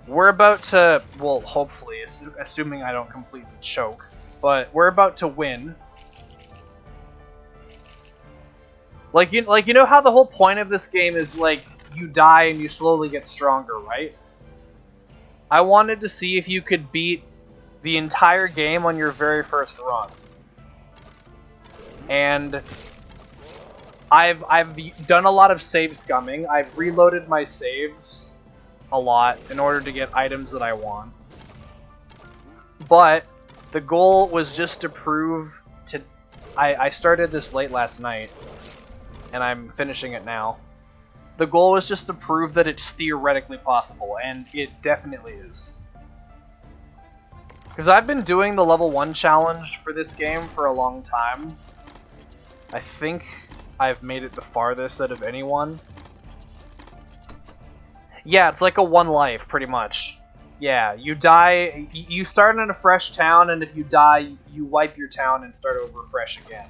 we're about to, well, hopefully, assuming I don't completely choke, but we're about to win. Like you know how the whole point of this game is like you die and you slowly get stronger, right? I wanted to see if you could beat the entire game on your very first run. And I've done a lot of save scumming. I've reloaded my saves a lot in order to get items that I want. But the goal was just to prove to... I started this late last night, and I'm finishing it now. The goal was just to prove that it's theoretically possible, and it definitely is. Because I've been doing the level 1 challenge for this game for a long time. I think I've made it the farthest out of anyone. Yeah, it's like a 1 life, pretty much. Yeah, you die, you start in a fresh town, and if you die, you wipe your town and start over fresh again.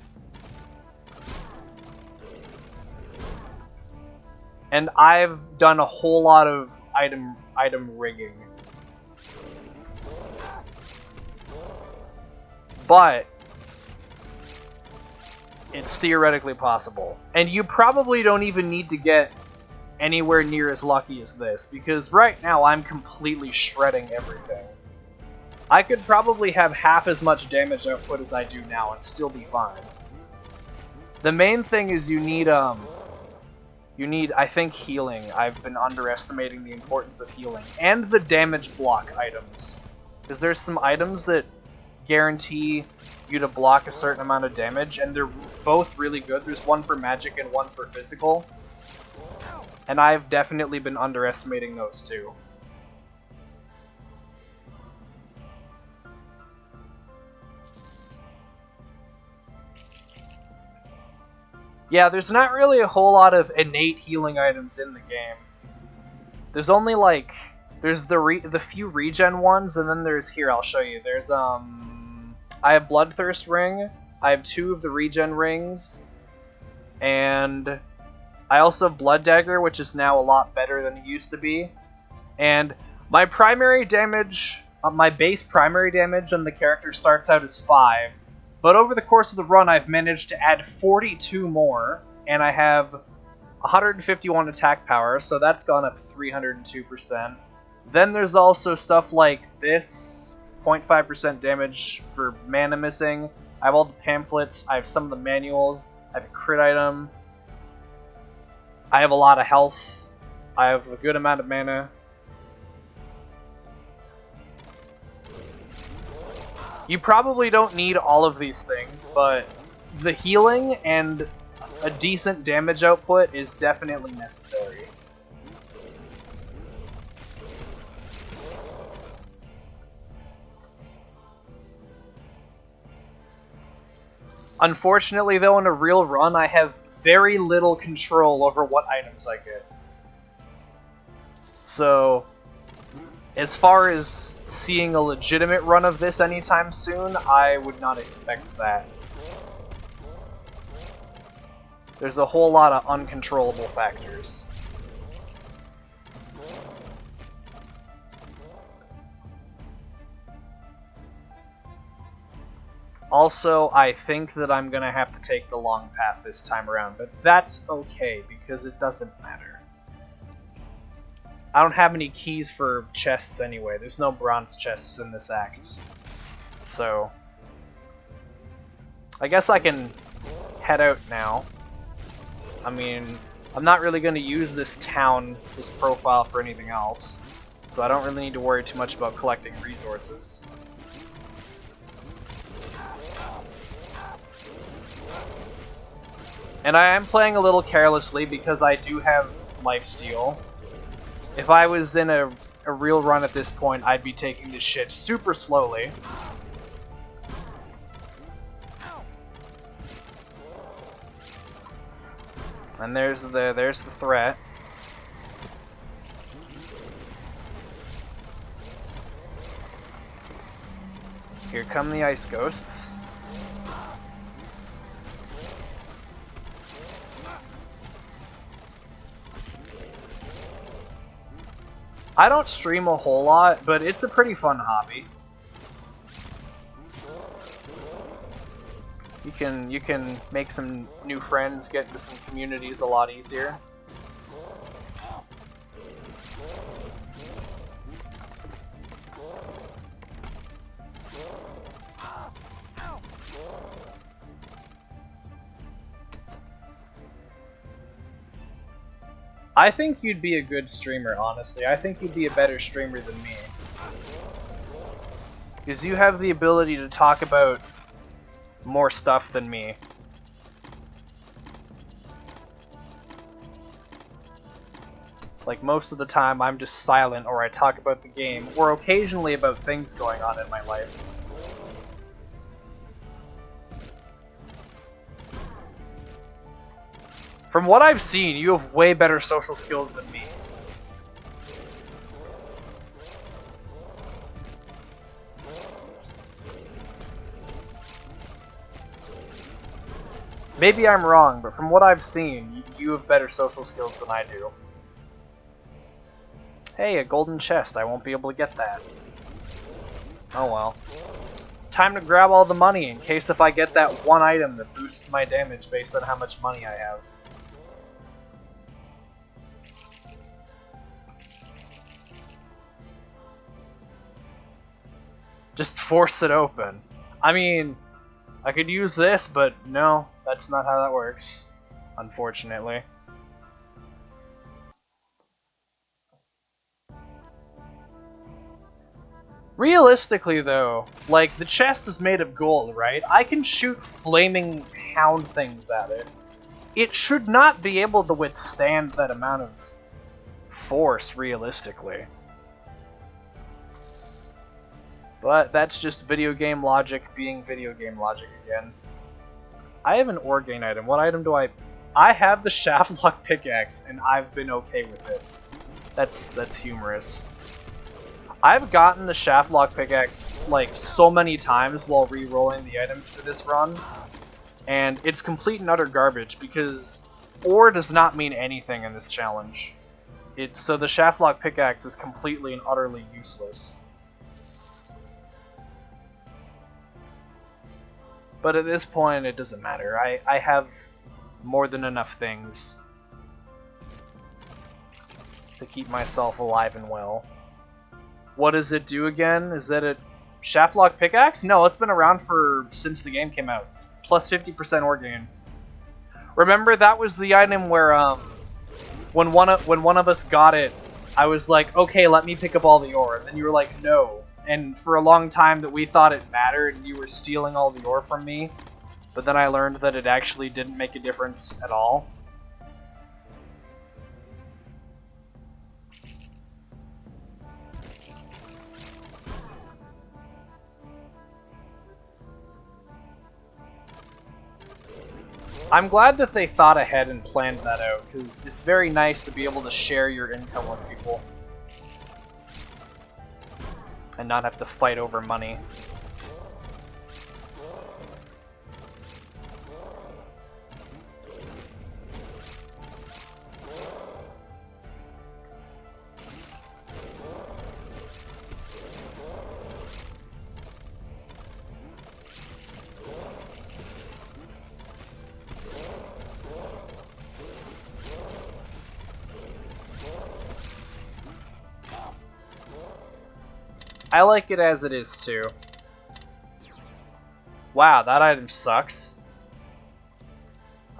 And I've done a whole lot of item rigging. But it's theoretically possible. And you probably don't even need to get anywhere near as lucky as this, because right now I'm completely shredding everything. I could probably have half as much damage output as I do now and still be fine. The main thing is you need, I think, healing. I've been underestimating the importance of healing. And the damage block items. Because there's some items that guarantee you to block a certain amount of damage, and they're both really good. There's one for magic and one for physical. And I've definitely been underestimating those two. Yeah, there's not really a whole lot of innate healing items in the game. There's only like there's the few regen ones, and then there's here I'll show you. There's I have Bloodthirst Ring. I have 2 of the regen rings, and I also have Blood Dagger, which is now a lot better than it used to be. And my primary damage, my base primary damage on the character starts out as 5, but over the course of the run I've managed to add 42 more, and I have 151 attack power, so that's gone up 302%. Then there's also stuff like this, 0.5% damage for mana missing. I have all the pamphlets, I have some of the manuals, I have a crit item, I have a lot of health, I have a good amount of mana. You probably don't need all of these things, but the healing and a decent damage output is definitely necessary. Unfortunately, though, in a real run, I have very little control over what items I get. So, as far as seeing a legitimate run of this anytime soon, I would not expect that. There's a whole lot of uncontrollable factors. Also, I think that I'm gonna have to take the long path this time around, but that's okay, because it doesn't matter. I don't have any keys for chests anyway. There's no bronze chests in this act. So, I guess I can head out now. I mean, I'm not really going to use this town, this profile for anything else. So I don't really need to worry too much about collecting resources. And I am playing a little carelessly because I do have lifesteal. If I was in a real run at this point, I'd be taking this shit super slowly. And there's the threat. Here come the ice ghosts. I don't stream a whole lot, but it's a pretty fun hobby. You can make some new friends, get into some communities a lot easier. I think you'd be a good streamer, honestly. I think you'd be a better streamer than me. Because you have the ability to talk about more stuff than me. Like, most of the time I'm just silent, or I talk about the game, or occasionally about things going on in my life. From what I've seen, you have way better social skills than me. Maybe I'm wrong, but from what I've seen, you have better social skills than I do. Hey, a golden chest. I won't be able to get that. Oh well. Time to grab all the money in case if I get that one item that boosts my damage based on how much money I have. Just force it open. I mean, I could use this, but no, that's not how that works, unfortunately. Realistically though, like, the chest is made of gold, right? I can shoot flaming hound things at it. It should not be able to withstand that amount of force, realistically. But that's just video game logic being video game logic again. I have an Orgain item. What item do I I have the Shaftlock pickaxe, and I've been okay with it. That's humorous. I've gotten the Shaftlock pickaxe like so many times while re-rolling the items for this run, and it's complete and utter garbage because ore does not mean anything in this challenge. So the Shaftlock pickaxe is completely and utterly useless. But at this point, it doesn't matter. I have more than enough things to keep myself alive and well. What does it do again? Is that a Shaftlock pickaxe? No, it's been around since the game came out. It's plus 50% ore gain. Remember, that was the item where when one of us got it, I was like, okay, let me pick up all the ore, and then you were like, no. And for a long time that we thought it mattered, and you were stealing all the ore from me. But then I learned that it actually didn't make a difference at all. I'm glad that they thought ahead and planned that out, because it's very nice to be able to share your income with people. And not have to fight over money. I like it as it is, too. Wow, that item sucks.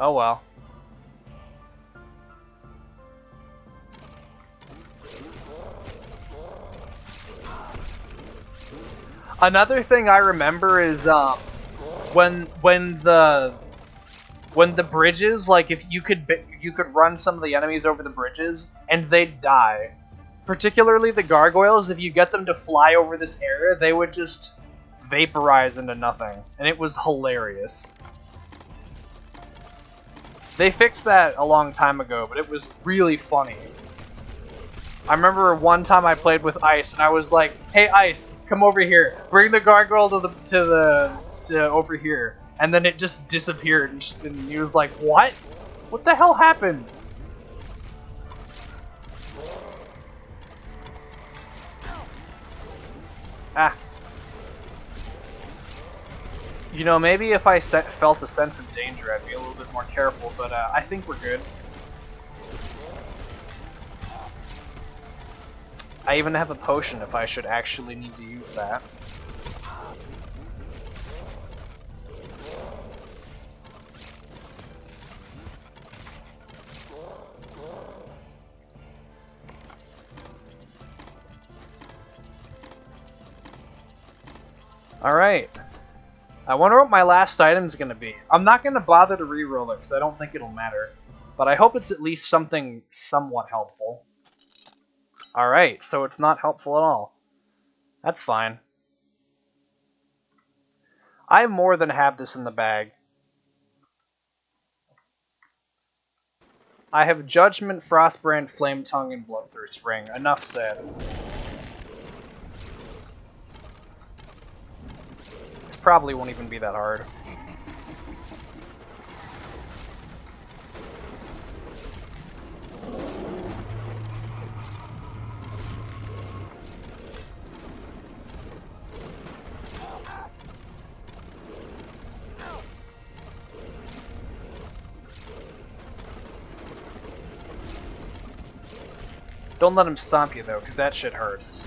Oh well. Another thing I remember is when the bridges, like if you could run some of the enemies over the bridges and they'd die. Particularly the gargoyles, if you get them to fly over this area, they would just vaporize into nothing, and it was hilarious. They fixed that a long time ago, but it was really funny. I remember one time I played with Ice, and I was like, "Hey Ice, come over here. Bring the gargoyle to over here." And then it just disappeared, and he was like, "What? What the hell happened?" Ah. You know, maybe if I felt a sense of danger, I'd be a little bit more careful, but I think we're good. I even have a potion if I should actually need to use that. Alright. I wonder what my last item's gonna be. I'm not gonna bother to re-roll it because I don't think it'll matter. But I hope it's at least something somewhat helpful. Alright, so it's not helpful at all. That's fine. I more than have this in the bag. I have Judgment, Frostbrand, Flame Tongue, and Bloodthirst Ring. Enough said. Probably won't even be that hard. Don't let him stomp you though, because that shit hurts.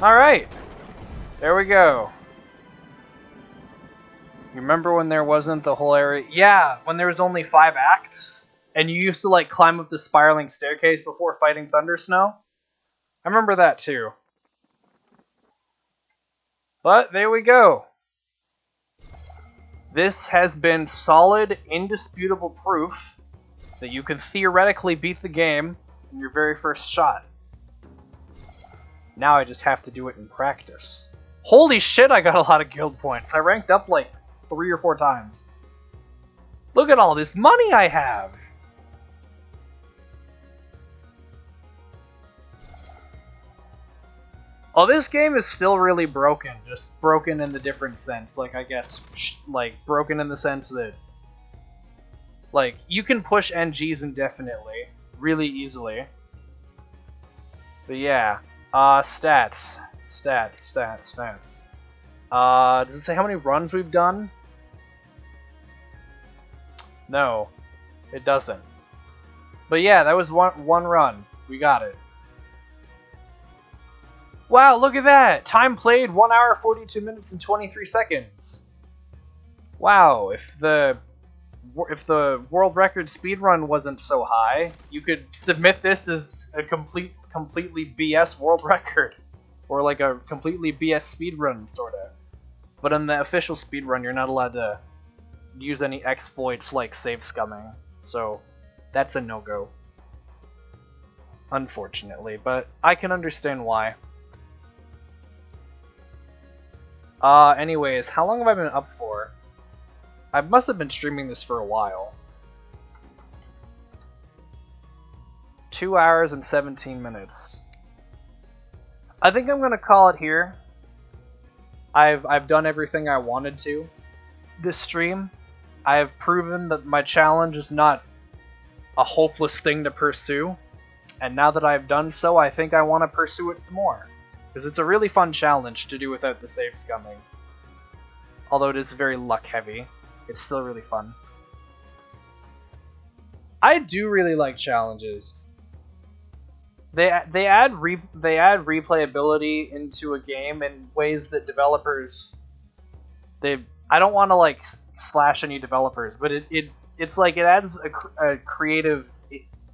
Alright, there we go. You remember when there wasn't the whole area? Yeah, when there was only 5 acts, and you used to like climb up the spiraling staircase before fighting Thunder Snow? I remember that too. But there we go. This has been solid, indisputable proof that you can theoretically beat the game in your very first shot. Now I just have to do it in practice. Holy shit, I got a lot of guild points. I ranked up like 3 or 4 times. Look at all this money I have! Oh, this game is still really broken. Just broken in the different sense. Like, I guess, like, broken in the sense that, like, you can push NGs indefinitely, really easily. But yeah, stats. Does it say how many runs we've done? No, it doesn't. But yeah, that was one run. We got it. Wow, look at that! Time played 1 hour 42 minutes and 23 seconds. Wow, if the world record speedrun wasn't so high, you could submit this as a completely BS world record. Or like a completely BS speedrun, sorta. But in the official speedrun, you're not allowed to use any exploits like save scumming. So, that's a no-go. Unfortunately, but I can understand why. Anyways, how long have I been up for? I must have been streaming this for a while. 2 hours and 17 minutes. I think I'm gonna call it here. I've done everything I wanted to this stream. I have proven that my challenge is not a hopeless thing to pursue. And now that I've done so, I think I want to pursue it some more. Because it's a really fun challenge to do without the save scumming. Although it is very luck heavy, it's still really fun. I do really like challenges. They add replayability into a game in ways that developers I don't want to like slash any developers, but it's like it adds a creative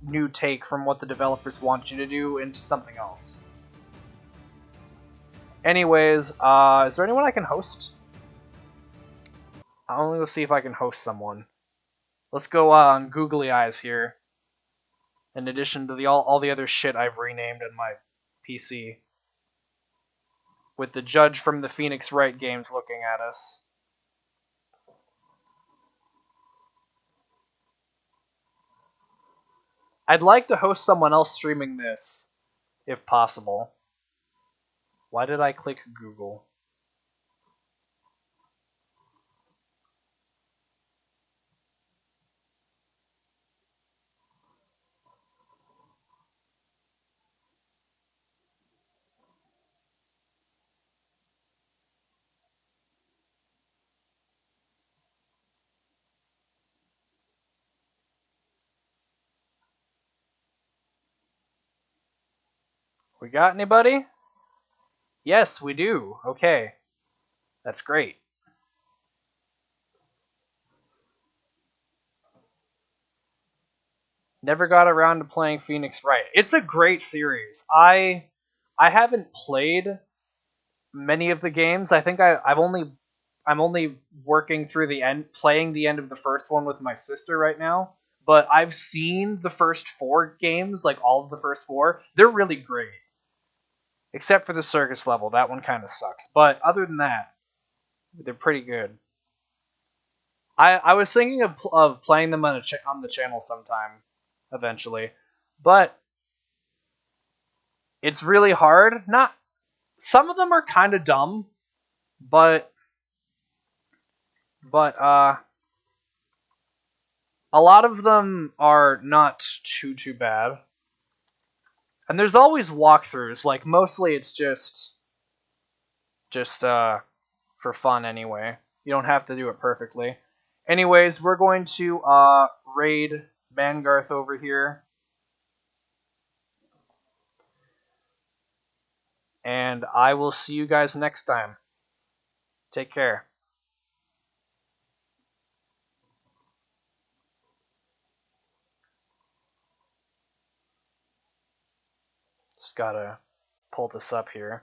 new take from what the developers want you to do into something else. Anyways, is there anyone I can host? I'll only go see if I can host someone. Let's go on googly eyes here. In addition to all the other shit I've renamed in my PC. With the judge from the Phoenix Wright games looking at us. I'd like to host someone else streaming this, if possible. Why did I click Google? We got anybody? Yes, we do. Okay. That's great. Never got around to playing Phoenix Wright. It's a great series. I haven't played many of the games. I think I'm only working through the end, playing the end of the first one with my sister right now. But I've seen the first 4 games, like all of the first 4. They're really great. Except for the circus level, that one kind of sucks. But other than that, they're pretty good. I was thinking of playing them on the channel sometime, eventually, but it's really hard. Not some of them are kind of dumb, but a lot of them are not too bad. And there's always walkthroughs. Like mostly it's just for fun anyway. You don't have to do it perfectly. Anyways, we're going to raid Mangarth over here. And I will see you guys next time. Take care. Just gotta pull this up here.